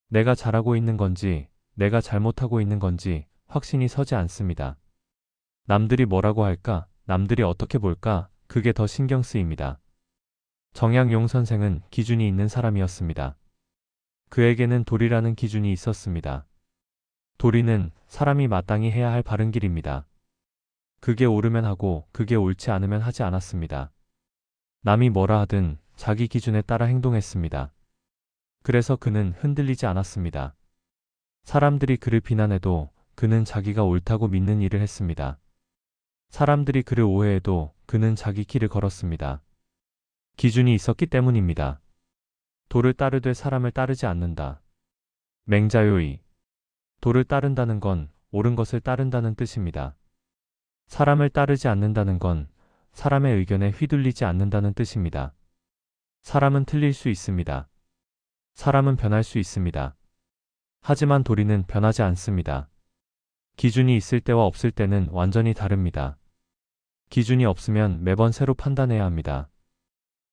내가 잘하고 있는 건지, 내가 잘못하고 있는 건지 확신이 서지 않습니다. 남들이 뭐라고 할까, 남들이 어떻게 볼까, 그게 더 신경 쓰입니다. 정약용 선생은 기준이 있는 사람이었습니다. 그에게는 도리라는 기준이 있었습니다. 도리는 사람이 마땅히 해야 할 바른 길입니다. 그게 옳으면 하고 그게 옳지 않으면 하지 않았습니다. 남이 뭐라 하든 자기 기준에 따라 행동했습니다. 그래서 그는 흔들리지 않았습니다. 사람들이 그를 비난해도 그는 자기가 옳다고 믿는 일을 했습니다. 사람들이 그를 오해해도 그는 자기 길을 걸었습니다. 기준이 있었기 때문입니다. 도를 따르되 사람을 따르지 않는다. 맹자요의. 도를 따른다는 건 옳은 것을 따른다는 뜻입니다. 사람을 따르지 않는다는 건 사람의 의견에 휘둘리지 않는다는 뜻입니다. 사람은 틀릴 수 있습니다. 사람은 변할 수 있습니다. 하지만 도리는 변하지 않습니다. 기준이 있을 때와 없을 때는 완전히 다릅니다. 기준이 없으면 매번 새로 판단해야 합니다.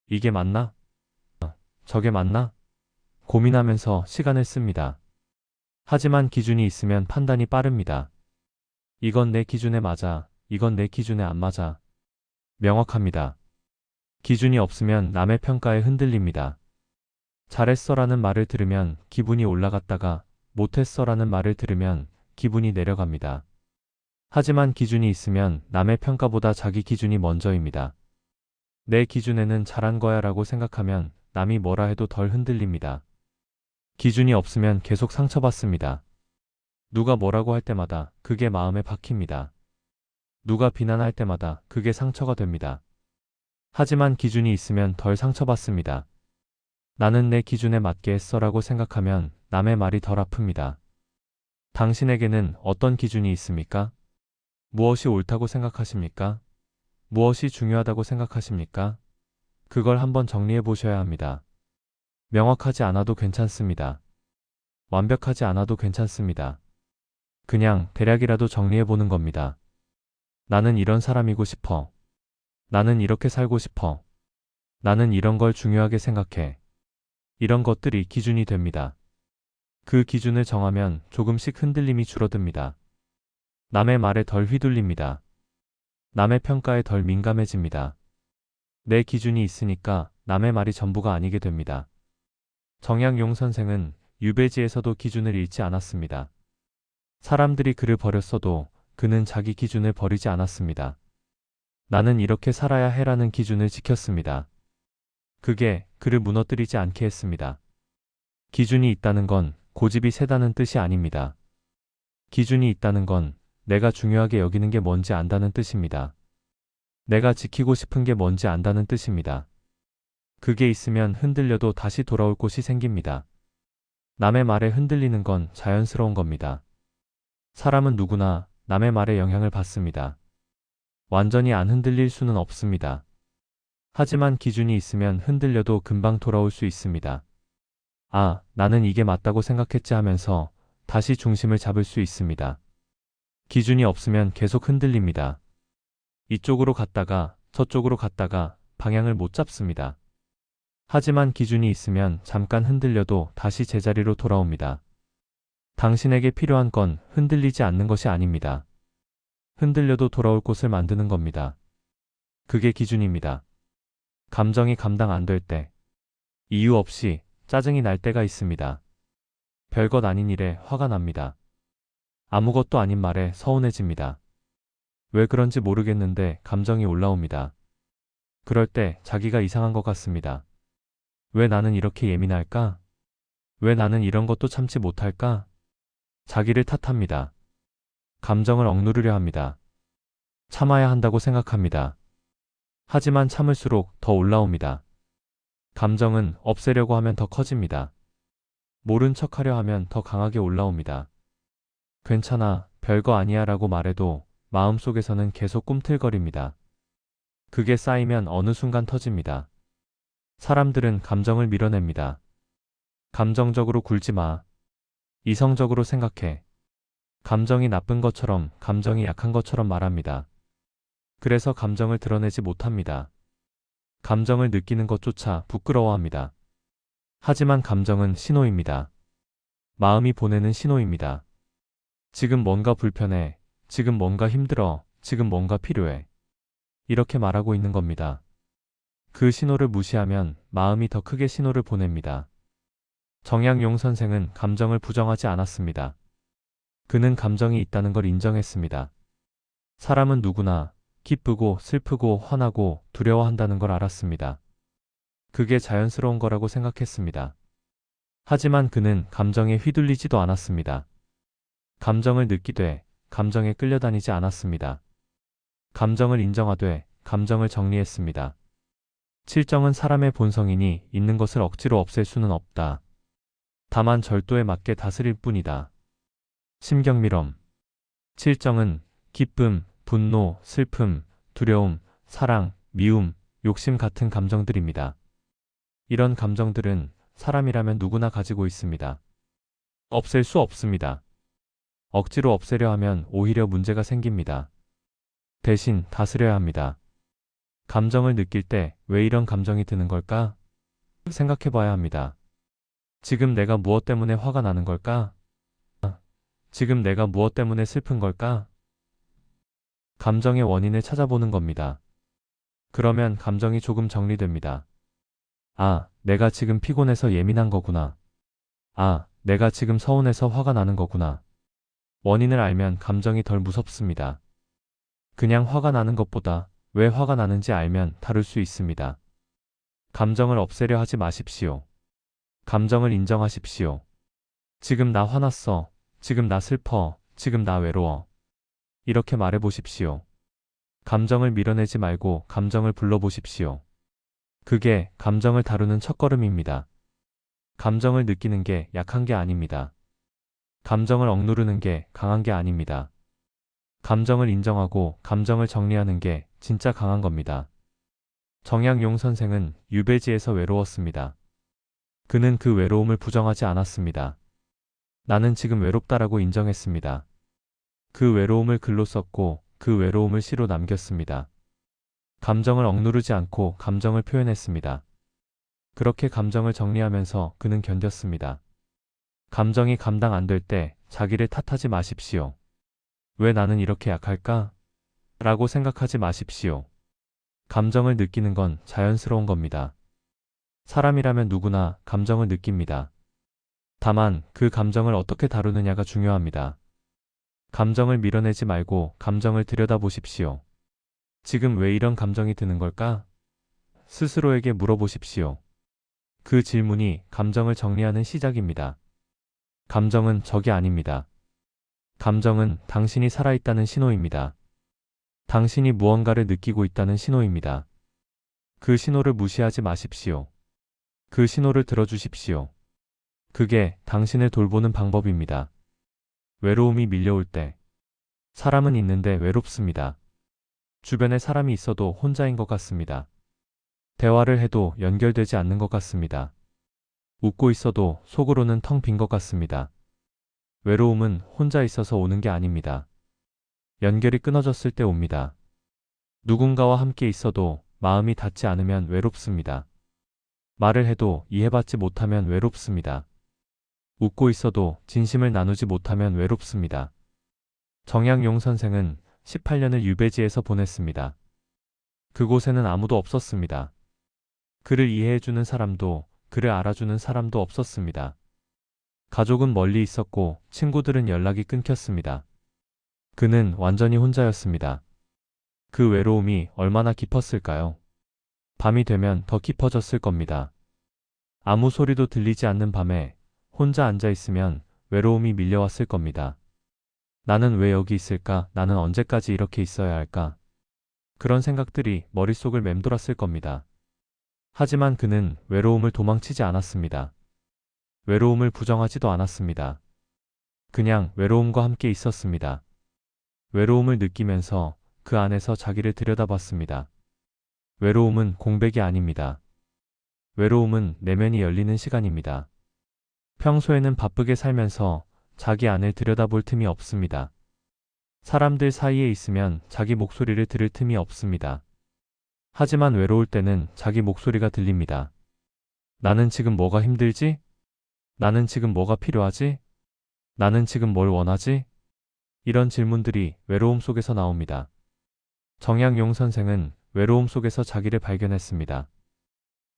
이게 맞나? 저게 맞나? 고민하면서 시간을 씁니다. 하지만 기준이 있으면 판단이 빠릅니다. 이건 내 기준에 맞아. 이건 내 기준에 안 맞아. 명확합니다. 기준이 없으면 남의 평가에 흔들립니다. 잘했어라는 말을 들으면 기분이 올라갔다가 못했어라는 말을 들으면 기분이 내려갑니다. 하지만 기준이 있으면 남의 평가보다 자기 기준이 먼저입니다. 내 기준에는 잘한 거야 라고 생각하면 남이 뭐라 해도 덜 흔들립니다. 기준이 없으면 계속 상처받습니다. 누가 뭐라고 할 때마다 그게 마음에 박힙니다. 누가 비난할 때마다 그게 상처가 됩니다. 하지만 기준이 있으면 덜 상처받습니다. 나는 내 기준에 맞게 했어라고 생각하면 남의 말이 덜 아픕니다. 당신에게는 어떤 기준이 있습니까? 무엇이 옳다고 생각하십니까? 무엇이 중요하다고 생각하십니까? 그걸 한번 정리해 보셔야 합니다. 명확하지 않아도 괜찮습니다. 완벽하지 않아도 괜찮습니다. 그냥 대략이라도 정리해 보는 겁니다. 나는 이런 사람이고 싶어. 나는 이렇게 살고 싶어. 나는 이런 걸 중요하게 생각해. 이런 것들이 기준이 됩니다. 그 기준을 정하면 조금씩 흔들림이 줄어듭니다. 남의 말에 덜 휘둘립니다. 남의 평가에 덜 민감해집니다. 내 기준이 있으니까 남의 말이 전부가 아니게 됩니다. 정약용 선생은 유배지에서도 기준을 잃지 않았습니다. 사람들이 그를 버렸어도 그는 자기 기준을 버리지 않았습니다. 나는 이렇게 살아야 해라는 기준을 지켰습니다. 그게 그를 무너뜨리지 않게 했습니다. 기준이 있다는 건 고집이 세다는 뜻이 아닙니다. 기준이 있다는 건 내가 중요하게 여기는 게 뭔지 안다는 뜻입니다. 내가 지키고 싶은 게 뭔지 안다는 뜻입니다. 그게 있으면 흔들려도 다시 돌아올 곳이 생깁니다. 남의 말에 흔들리는 건 자연스러운 겁니다. 사람은 누구나 남의 말에 영향을 받습니다. 완전히 안 흔들릴 수는 없습니다. 하지만 기준이 있으면 흔들려도 금방 돌아올 수 있습니다. 아, 나는 이게 맞다고 생각했지 하면서 다시 중심을 잡을 수 있습니다. 기준이 없으면 계속 흔들립니다. 이쪽으로 갔다가 저쪽으로 갔다가 방향을 못 잡습니다. 하지만 기준이 있으면 잠깐 흔들려도 다시 제자리로 돌아옵니다. 당신에게 필요한 건 흔들리지 않는 것이 아닙니다. 흔들려도 돌아올 곳을 만드는 겁니다. 그게 기준입니다. 감정이 감당 안 될 때, 이유 없이 짜증이 날 때가 있습니다. 별것 아닌 일에 화가 납니다. 아무것도 아닌 말에 서운해집니다. 왜 그런지 모르겠는데 감정이 올라옵니다. 그럴 때 자기가 이상한 것 같습니다. 왜 나는 이렇게 예민할까? 왜 나는 이런 것도 참지 못할까? 자기를 탓합니다. 감정을 억누르려 합니다. 참아야 한다고 생각합니다. 하지만 참을수록 더 올라옵니다. 감정은 없애려고 하면 더 커집니다. 모른 척하려 하면 더 강하게 올라옵니다. 괜찮아, 별거 아니야 라고 말해도 마음속에서는 계속 꿈틀거립니다. 그게 쌓이면 어느 순간 터집니다. 사람들은 감정을 밀어냅니다. 감정적으로 굴지 마. 이성적으로 생각해. 감정이 나쁜 것처럼, 감정이 약한 것처럼 말합니다. 그래서 감정을 드러내지 못합니다. 감정을 느끼는 것조차 부끄러워합니다. 하지만 감정은 신호입니다. 마음이 보내는 신호입니다. 지금 뭔가 불편해. 지금 뭔가 힘들어. 지금 뭔가 필요해. 이렇게 말하고 있는 겁니다. 그 신호를 무시하면 마음이 더 크게 신호를 보냅니다. 정약용 선생은 감정을 부정하지 않았습니다. 그는 감정이 있다는 걸 인정했습니다. 사람은 누구나 기쁘고 슬프고 화나고 두려워한다는 걸 알았습니다. 그게 자연스러운 거라고 생각했습니다. 하지만 그는 감정에 휘둘리지도 않았습니다. 감정을 느끼되 감정에 끌려다니지 않았습니다. 감정을 인정하되 감정을 정리했습니다. 칠정은 사람의 본성이니 있는 것을 억지로 없앨 수는 없다. 다만 절도에 맞게 다스릴 뿐이다. 심경미럼 칠정은 기쁨, 분노, 슬픔, 두려움, 사랑, 미움, 욕심 같은 감정들입니다. 이런 감정들은 사람이라면 누구나 가지고 있습니다. 없앨 수 없습니다. 억지로 없애려 하면 오히려 문제가 생깁니다. 대신 다스려야 합니다. 감정을 느낄 때 왜 이런 감정이 드는 걸까? 생각해 봐야 합니다. 지금 내가 무엇 때문에 화가 나는 걸까? 지금 내가 무엇 때문에 슬픈 걸까? 감정의 원인을 찾아보는 겁니다. 그러면 감정이 조금 정리됩니다. 아, 내가 지금 피곤해서 예민한 거구나. 아, 내가 지금 서운해서 화가 나는 거구나. 원인을 알면 감정이 덜 무섭습니다. 그냥 화가 나는 것보다 왜 화가 나는지 알면 다룰 수 있습니다. 감정을 없애려 하지 마십시오. 감정을 인정하십시오. 지금 나 화났어. 지금 나 슬퍼. 지금 나 외로워. 이렇게 말해 보십시오. 감정을 밀어내지 말고 감정을 불러보십시오. 그게 감정을 다루는 첫걸음입니다. 감정을 느끼는 게 약한 게 아닙니다. 감정을 억누르는 게 강한 게 아닙니다. 감정을 인정하고 감정을 정리하는 게 진짜 강한 겁니다. 정약용 선생은 유배지에서 외로웠습니다. 그는 그 외로움을 부정하지 않았습니다. 나는 지금 외롭다라고 인정했습니다. 그 외로움을 글로 썼고 그 외로움을 시로 남겼습니다. 감정을 억누르지 않고 감정을 표현했습니다. 그렇게 감정을 정리하면서 그는 견뎠습니다. 감정이 감당 안 될 때 자기를 탓하지 마십시오. 왜 나는 이렇게 약할까? 라고 생각하지 마십시오. 감정을 느끼는 건 자연스러운 겁니다. 사람이라면 누구나 감정을 느낍니다. 다만 그 감정을 어떻게 다루느냐가 중요합니다. 감정을 밀어내지 말고 감정을 들여다보십시오. 지금 왜 이런 감정이 드는 걸까? 스스로에게 물어보십시오. 그 질문이 감정을 정리하는 시작입니다. 감정은 적이 아닙니다. 감정은 당신이 살아있다는 신호입니다. 당신이 무언가를 느끼고 있다는 신호입니다. 그 신호를 무시하지 마십시오. 그 신호를 들어주십시오. 그게 당신을 돌보는 방법입니다. 외로움이 밀려올 때 사람은 있는데 외롭습니다. 주변에 사람이 있어도 혼자인 것 같습니다. 대화를 해도 연결되지 않는 것 같습니다. 웃고 있어도 속으로는 텅 빈 것 같습니다. 외로움은 혼자 있어서 오는 게 아닙니다. 연결이 끊어졌을 때 옵니다. 누군가와 함께 있어도 마음이 닿지 않으면 외롭습니다. 말을 해도 이해받지 못하면 외롭습니다. 웃고 있어도 진심을 나누지 못하면 외롭습니다. 정약용 선생은 18년을 유배지에서 보냈습니다. 그곳에는 아무도 없었습니다. 그를 이해해주는 사람도 그를 알아주는 사람도 없었습니다. 가족은 멀리 있었고 친구들은 연락이 끊겼습니다. 그는 완전히 혼자였습니다. 그 외로움이 얼마나 깊었을까요? 밤이 되면 더 깊어졌을 겁니다. 아무 소리도 들리지 않는 밤에 혼자 앉아 있으면 외로움이 밀려왔을 겁니다. 나는 왜 여기 있을까? 나는 언제까지 이렇게 있어야 할까? 그런 생각들이 머릿속을 맴돌았을 겁니다. 하지만 그는 외로움을 도망치지 않았습니다. 외로움을 부정하지도 않았습니다. 그냥 외로움과 함께 있었습니다. 외로움을 느끼면서 그 안에서 자기를 들여다봤습니다. 외로움은 공백이 아닙니다. 외로움은 내면이 열리는 시간입니다. 평소에는 바쁘게 살면서 자기 안을 들여다볼 틈이 없습니다. 사람들 사이에 있으면 자기 목소리를 들을 틈이 없습니다. 하지만 외로울 때는 자기 목소리가 들립니다. 나는 지금 뭐가 힘들지? 나는 지금 뭐가 필요하지? 나는 지금 뭘 원하지? 이런 질문들이 외로움 속에서 나옵니다. 정약용 선생은 외로움 속에서 자기를 발견했습니다.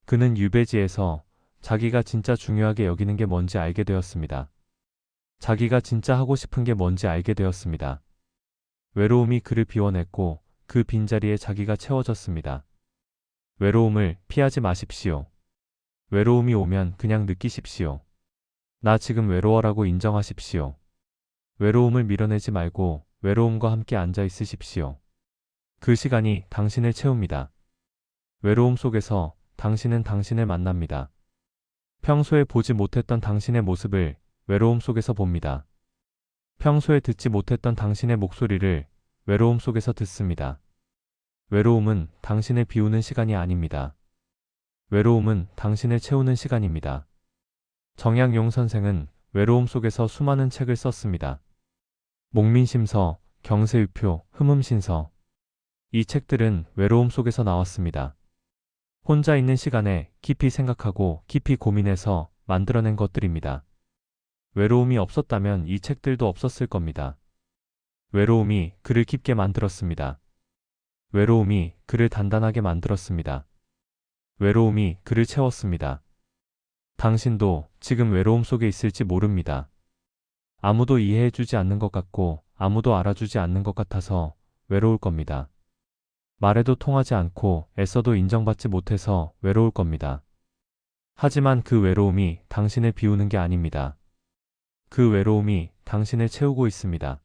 그는 유배지에서 자기가 진짜 중요하게 여기는 게 뭔지 알게 되었습니다. 자기가 진짜 하고 싶은 게 뭔지 알게 되었습니다. 외로움이 그를 비워냈고 그 빈자리에 자기가 채워졌습니다. 외로움을 피하지 마십시오. 외로움이 오면 그냥 느끼십시오. 나 지금 외로워라고 인정하십시오. 외로움을 밀어내지 말고 외로움과 함께 앉아 있으십시오. 그 시간이 당신을 채웁니다. 외로움 속에서 당신은 당신을 만납니다. 평소에 보지 못했던 당신의 모습을 외로움 속에서 봅니다. 평소에 듣지 못했던 당신의 목소리를 외로움 속에서 듣습니다. 외로움은 당신을 비우는 시간이 아닙니다. 외로움은 당신을 채우는 시간입니다. 정약용 선생은 외로움 속에서 수많은 책을 썼습니다. 목민심서, 경세유표, 흠음신서. 이 책들은 외로움 속에서 나왔습니다. 혼자 있는 시간에 깊이 생각하고 깊이 고민해서 만들어낸 것들입니다. 외로움이 없었다면 이 책들도 없었을 겁니다. 외로움이 그를 깊게 만들었습니다. 외로움이 그를 단단하게 만들었습니다. 외로움이 그를 채웠습니다. 당신도 지금 외로움 속에 있을지 모릅니다. 아무도 이해해주지 않는 것 같고 아무도 알아주지 않는 것 같아서 외로울 겁니다. 말해도 통하지 않고 애써도 인정받지 못해서 외로울 겁니다. 하지만 그 외로움이 당신을 비우는 게 아닙니다. 그 외로움이 당신을 채우고 있습니다.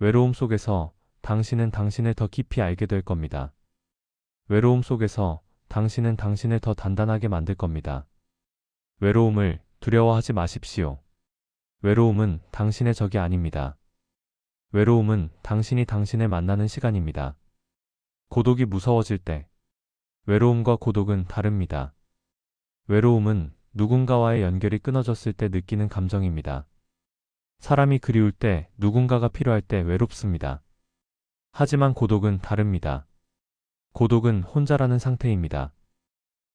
외로움 속에서 당신은 당신을 더 깊이 알게 될 겁니다. 외로움 속에서 당신은 당신을 더 단단하게 만들 겁니다. 외로움을 두려워하지 마십시오. 외로움은 당신의 적이 아닙니다. 외로움은 당신이 당신을 만나는 시간입니다. 고독이 무서워질 때, 외로움과 고독은 다릅니다. 외로움은 누군가와의 연결이 끊어졌을 때 느끼는 감정입니다. 사람이 그리울 때, 누군가가 필요할 때 외롭습니다. 하지만 고독은 다릅니다. 고독은 혼자라는 상태입니다.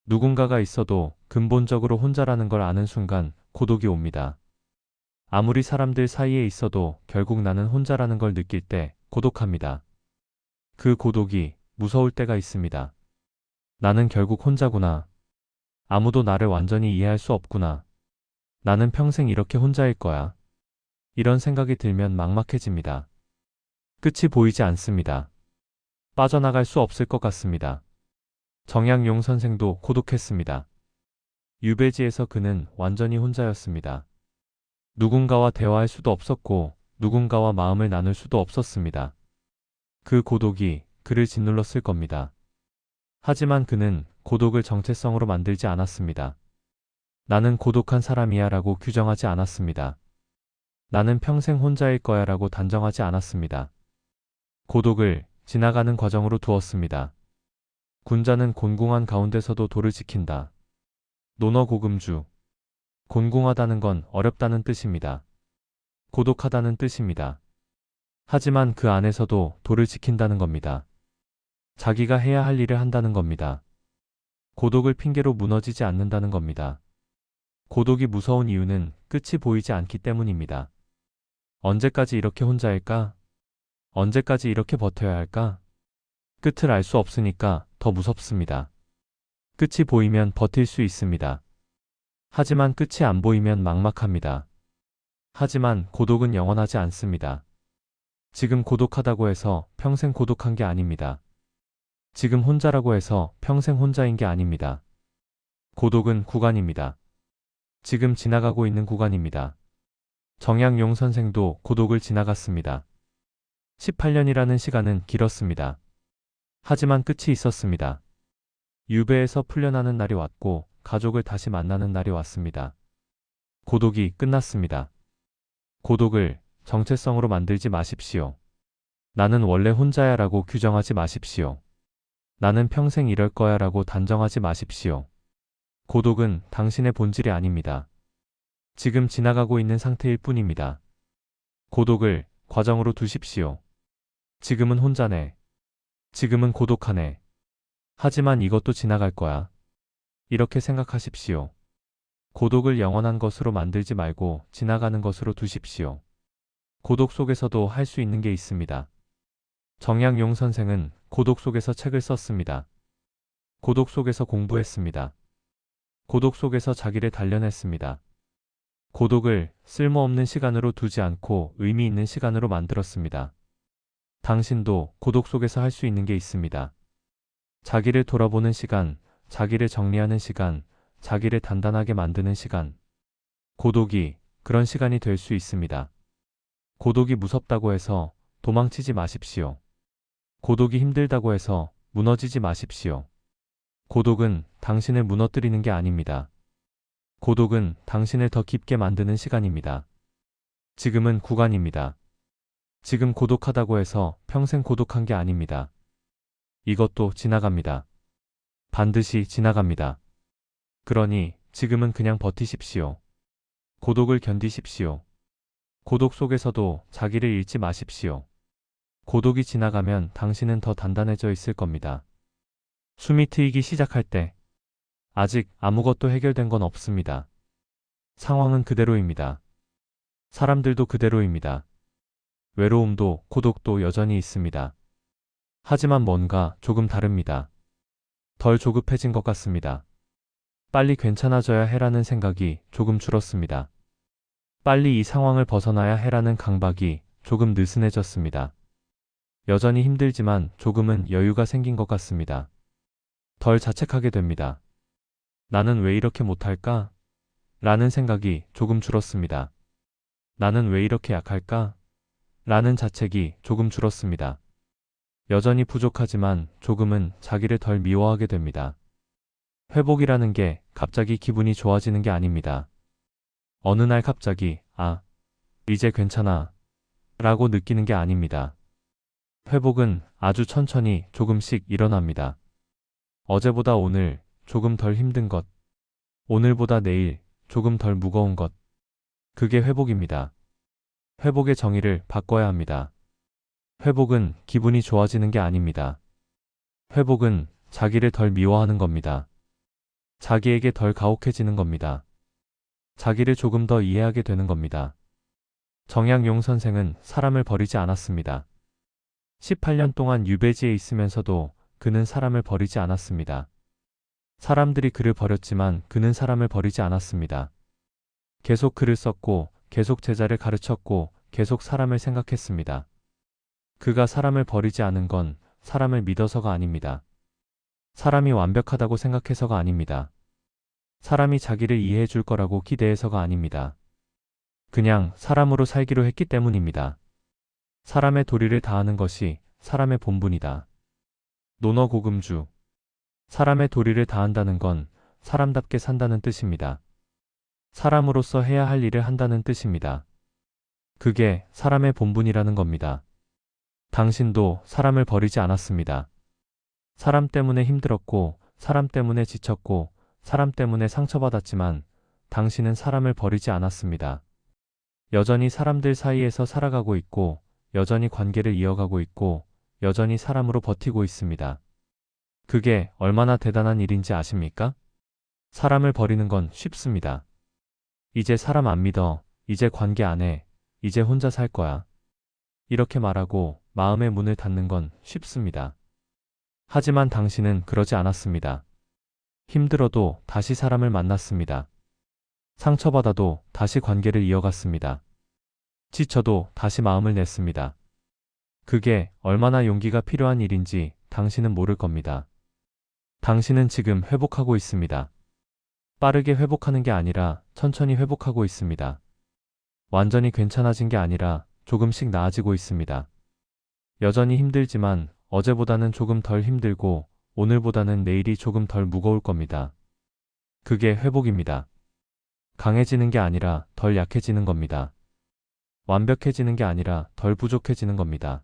누군가가 있어도 근본적으로 혼자라는 걸 아는 순간 고독이 옵니다. 아무리 사람들 사이에 있어도 결국 나는 혼자라는 걸 느낄 때 고독합니다. 그 고독이 무서울 때가 있습니다. 나는 결국 혼자구나. 아무도 나를 완전히 이해할 수 없구나. 나는 평생 이렇게 혼자일 거야. 이런 생각이 들면 막막해집니다. 끝이 보이지 않습니다. 빠져나갈 수 없을 것 같습니다. 정약용 선생도 고독했습니다. 유배지에서 그는 완전히 혼자였습니다. 누군가와 대화할 수도 없었고 누군가와 마음을 나눌 수도 없었습니다. 그 고독이 그를 짓눌렀을 겁니다. 하지만 그는 고독을 정체성으로 만들지 않았습니다. 나는 고독한 사람이야 라고 규정하지 않았습니다. 나는 평생 혼자일 거야 라고 단정하지 않았습니다. 고독을 지나가는 과정으로 두었습니다. 군자는 곤궁한 가운데서도 도를 지킨다. 논어고금주. 곤궁하다는 건 어렵다는 뜻입니다. 고독하다는 뜻입니다. 하지만 그 안에서도 도를 지킨다는 겁니다. 자기가 해야 할 일을 한다는 겁니다. 고독을 핑계로 무너지지 않는다는 겁니다. 고독이 무서운 이유는 끝이 보이지 않기 때문입니다. 언제까지 이렇게 혼자일까? 언제까지 이렇게 버텨야 할까? 끝을 알 수 없으니까 더 무섭습니다. 끝이 보이면 버틸 수 있습니다. 하지만 끝이 안 보이면 막막합니다. 하지만 고독은 영원하지 않습니다. 지금 고독하다고 해서 평생 고독한 게 아닙니다. 지금 혼자라고 해서 평생 혼자인 게 아닙니다. 고독은 구간입니다. 지금 지나가고 있는 구간입니다. 정약용 선생도 고독을 지나갔습니다. 18년이라는 시간은 길었습니다. 하지만 끝이 있었습니다. 유배에서 풀려나는 날이 왔고 가족을 다시 만나는 날이 왔습니다. 고독이 끝났습니다. 고독을 정체성으로 만들지 마십시오. 나는 원래 혼자야 라고 규정하지 마십시오. 나는 평생 이럴 거야 라고 단정하지 마십시오. 고독은 당신의 본질이 아닙니다. 지금 지나가고 있는 상태일 뿐입니다. 고독을 과정으로 두십시오. 지금은 혼자네. 지금은 고독하네. 하지만 이것도 지나갈 거야. 이렇게 생각하십시오. 고독을 영원한 것으로 만들지 말고 지나가는 것으로 두십시오. 고독 속에서도 할 수 있는 게 있습니다. 정약용 선생은 고독 속에서 책을 썼습니다. 고독 속에서 공부했습니다. 고독 속에서 자기를 단련했습니다. 고독을 쓸모없는 시간으로 두지 않고 의미 있는 시간으로 만들었습니다. 당신도 고독 속에서 할 수 있는 게 있습니다. 자기를 돌아보는 시간, 자기를 정리하는 시간, 자기를 단단하게 만드는 시간. 고독이 그런 시간이 될 수 있습니다. 고독이 무섭다고 해서 도망치지 마십시오. 고독이 힘들다고 해서 무너지지 마십시오. 고독은 당신을 무너뜨리는 게 아닙니다. 고독은 당신을 더 깊게 만드는 시간입니다. 지금은 구간입니다. 지금 고독하다고 해서 평생 고독한 게 아닙니다. 이것도 지나갑니다. 반드시 지나갑니다. 그러니 지금은 그냥 버티십시오. 고독을 견디십시오. 고독 속에서도 자기를 잃지 마십시오. 고독이 지나가면 당신은 더 단단해져 있을 겁니다. 숨이 트이기 시작할 때 아직 아무것도 해결된 건 없습니다. 상황은 그대로입니다. 사람들도 그대로입니다. 외로움도 고독도 여전히 있습니다. 하지만 뭔가 조금 다릅니다. 덜 조급해진 것 같습니다. 빨리 괜찮아져야 해라는 생각이 조금 줄었습니다. 빨리 이 상황을 벗어나야 해라는 강박이 조금 느슨해졌습니다. 여전히 힘들지만 조금은 여유가 생긴 것 같습니다. 덜 자책하게 됩니다. 나는 왜 이렇게 못할까? 라는 생각이 조금 줄었습니다. 나는 왜 이렇게 약할까? 라는 자책이 조금 줄었습니다. 여전히 부족하지만 조금은 자기를 덜 미워하게 됩니다. 회복이라는 게 갑자기 기분이 좋아지는 게 아닙니다. 어느 날 갑자기 이제 괜찮아 라고 느끼는 게 아닙니다. 회복은 아주 천천히 조금씩 일어납니다. 어제보다 오늘 조금 덜 힘든 것, 오늘보다 내일 조금 덜 무거운 것, 그게 회복입니다. 회복의 정의를 바꿔야 합니다. 회복은 기분이 좋아지는 게 아닙니다. 회복은 자기를 덜 미워하는 겁니다. 자기에게 덜 가혹해지는 겁니다. 자기를 조금 더 이해하게 되는 겁니다. 정약용 선생은 사람을 버리지 않았습니다. 18년 동안 유배지에 있으면서도 그는 사람을 버리지 않았습니다. 사람들이 그를 버렸지만 그는 사람을 버리지 않았습니다. 계속 글을 썼고, 계속 제자를 가르쳤고, 계속 사람을 생각했습니다. 그가 사람을 버리지 않은 건 사람을 믿어서가 아닙니다. 사람이 완벽하다고 생각해서가 아닙니다. 사람이 자기를 이해해 줄 거라고 기대해서가 아닙니다. 그냥 사람으로 살기로 했기 때문입니다. 사람의 도리를 다하는 것이 사람의 본분이다. 논어고금주. 사람의 도리를 다한다는 건 사람답게 산다는 뜻입니다. 사람으로서 해야 할 일을 한다는 뜻입니다. 그게 사람의 본분이라는 겁니다. 당신도 사람을 버리지 않았습니다. 사람 때문에 힘들었고, 사람 때문에 지쳤고, 사람 때문에 상처받았지만 당신은 사람을 버리지 않았습니다. 여전히 사람들 사이에서 살아가고 있고, 여전히 관계를 이어가고 있고, 여전히 사람으로 버티고 있습니다. 그게 얼마나 대단한 일인지 아십니까? 사람을 버리는 건 쉽습니다. 이제 사람 안 믿어, 이제 관계 안 해, 이제 혼자 살 거야. 이렇게 말하고 마음의 문을 닫는 건 쉽습니다. 하지만 당신은 그러지 않았습니다. 힘들어도 다시 사람을 만났습니다. 상처받아도 다시 관계를 이어갔습니다. 지쳐도 다시 마음을 냈습니다. 그게 얼마나 용기가 필요한 일인지 당신은 모를 겁니다. 당신은 지금 회복하고 있습니다. 빠르게 회복하는 게 아니라 천천히 회복하고 있습니다. 완전히 괜찮아진 게 아니라 조금씩 나아지고 있습니다. 여전히 힘들지만 어제보다는 조금 덜 힘들고 오늘보다는 내일이 조금 덜 무거울 겁니다. 그게 회복입니다. 강해지는 게 아니라 덜 약해지는 겁니다. 완벽해지는 게 아니라 덜 부족해지는 겁니다.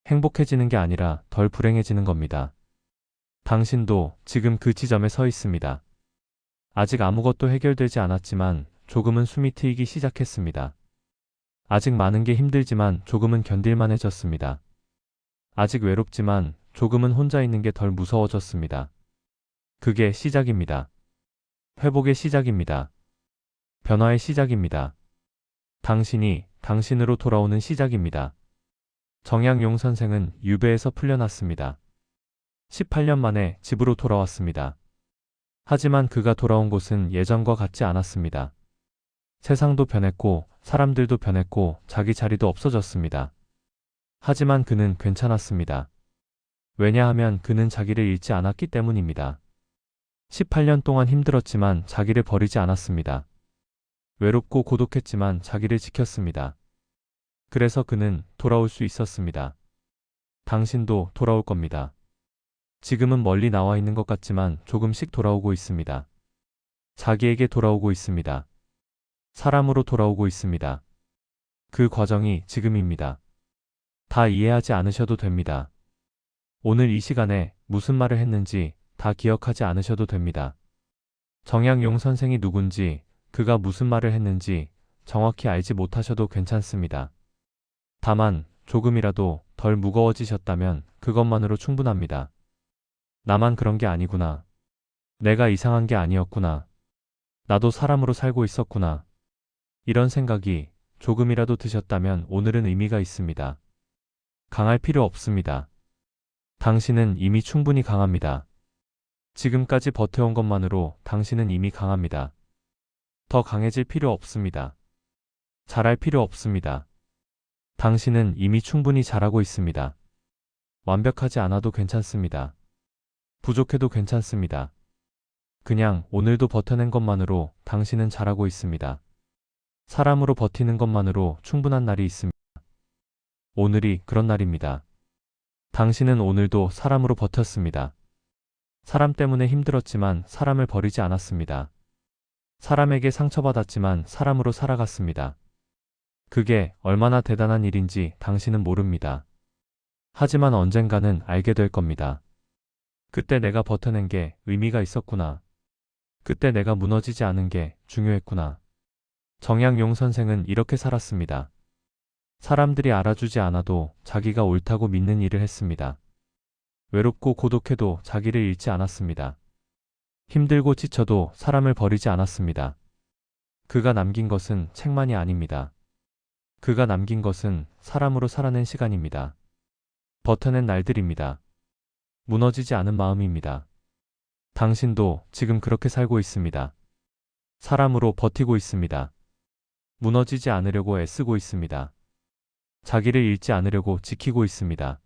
행복해지는 게 아니라 덜 불행해지는 겁니다. 당신도 지금 그 지점에 서 있습니다. 아직 아무것도 해결되지 않았지만 조금은 숨이 트이기 시작했습니다. 아직 많은 게 힘들지만 조금은 견딜만해졌습니다. 아직 외롭지만 조금은 혼자 있는 게 덜 무서워졌습니다. 그게 시작입니다. 회복의 시작입니다. 변화의 시작입니다. 당신이 당신으로 돌아오는 시작입니다. 정약용 선생은 유배에서 풀려났습니다. 18년 만에 집으로 돌아왔습니다. 하지만 그가 돌아온 곳은 예전과 같지 않았습니다. 세상도 변했고 사람들도 변했고 자기 자리도 없어졌습니다. 하지만 그는 괜찮았습니다. 왜냐하면 그는 자기를 잃지 않았기 때문입니다. 18년 동안 힘들었지만 자기를 버리지 않았습니다. 외롭고 고독했지만 자기를 지켰습니다. 그래서 그는 돌아올 수 있었습니다. 당신도 돌아올 겁니다. 지금은 멀리 나와 있는 것 같지만 조금씩 돌아오고 있습니다. 자기에게 돌아오고 있습니다. 사람으로 돌아오고 있습니다. 그 과정이 지금입니다. 다 이해하지 않으셔도 됩니다. 오늘 이 시간에 무슨 말을 했는지 다 기억하지 않으셔도 됩니다. 정약용 선생이 누군지, 그가 무슨 말을 했는지 정확히 알지 못하셔도 괜찮습니다. 다만 조금이라도 덜 무거워지셨다면 그것만으로 충분합니다. 나만 그런 게 아니구나. 내가 이상한 게 아니었구나. 나도 사람으로 살고 있었구나. 이런 생각이 조금이라도 드셨다면 오늘은 의미가 있습니다. 강할 필요 없습니다. 당신은 이미 충분히 강합니다. 지금까지 버텨온 것만으로 당신은 이미 강합니다. 더 강해질 필요 없습니다. 잘할 필요 없습니다. 당신은 이미 충분히 잘하고 있습니다. 완벽하지 않아도 괜찮습니다. 부족해도 괜찮습니다. 그냥 오늘도 버텨낸 것만으로 당신은 잘하고 있습니다. 사람으로 버티는 것만으로 충분한 날이 있습니다. 오늘이 그런 날입니다. 당신은 오늘도 사람으로 버텼습니다. 사람 때문에 힘들었지만 사람을 버리지 않았습니다. 사람에게 상처받았지만 사람으로 살아갔습니다. 그게 얼마나 대단한 일인지 당신은 모릅니다. 하지만 언젠가는 알게 될 겁니다. 그때 내가 버텨낸 게 의미가 있었구나. 그때 내가 무너지지 않은 게 중요했구나. 정약용 선생은 이렇게 살았습니다. 사람들이 알아주지 않아도 자기가 옳다고 믿는 일을 했습니다. 외롭고 고독해도 자기를 잃지 않았습니다. 힘들고 지쳐도 사람을 버리지 않았습니다. 그가 남긴 것은 책만이 아닙니다. 그가 남긴 것은 사람으로 살아낸 시간입니다. 버텨낸 날들입니다. 무너지지 않은 마음입니다. 당신도 지금 그렇게 살고 있습니다. 사람으로 버티고 있습니다. 무너지지 않으려고 애쓰고 있습니다. 자기를 잃지 않으려고 지키고 있습니다.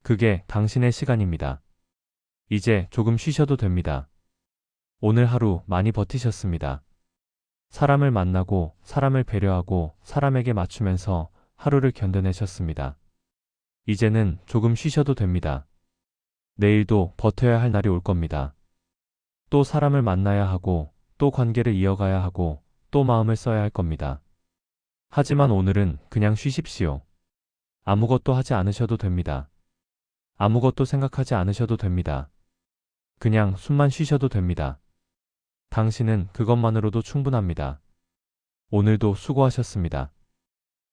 그게 당신의 시간입니다. 이제 조금 쉬셔도 됩니다. 오늘 하루 많이 버티셨습니다. 사람을 만나고 사람을 배려하고 사람에게 맞추면서 하루를 견뎌내셨습니다. 이제는 조금 쉬셔도 됩니다. 내일도 버텨야 할 날이 올 겁니다. 또 사람을 만나야 하고 또 관계를 이어가야 하고 또 마음을 써야 할 겁니다. 하지만 오늘은 그냥 쉬십시오. 아무것도 하지 않으셔도 됩니다. 아무것도 생각하지 않으셔도 됩니다. 그냥 숨만 쉬셔도 됩니다. 당신은 그것만으로도 충분합니다. 오늘도 수고하셨습니다.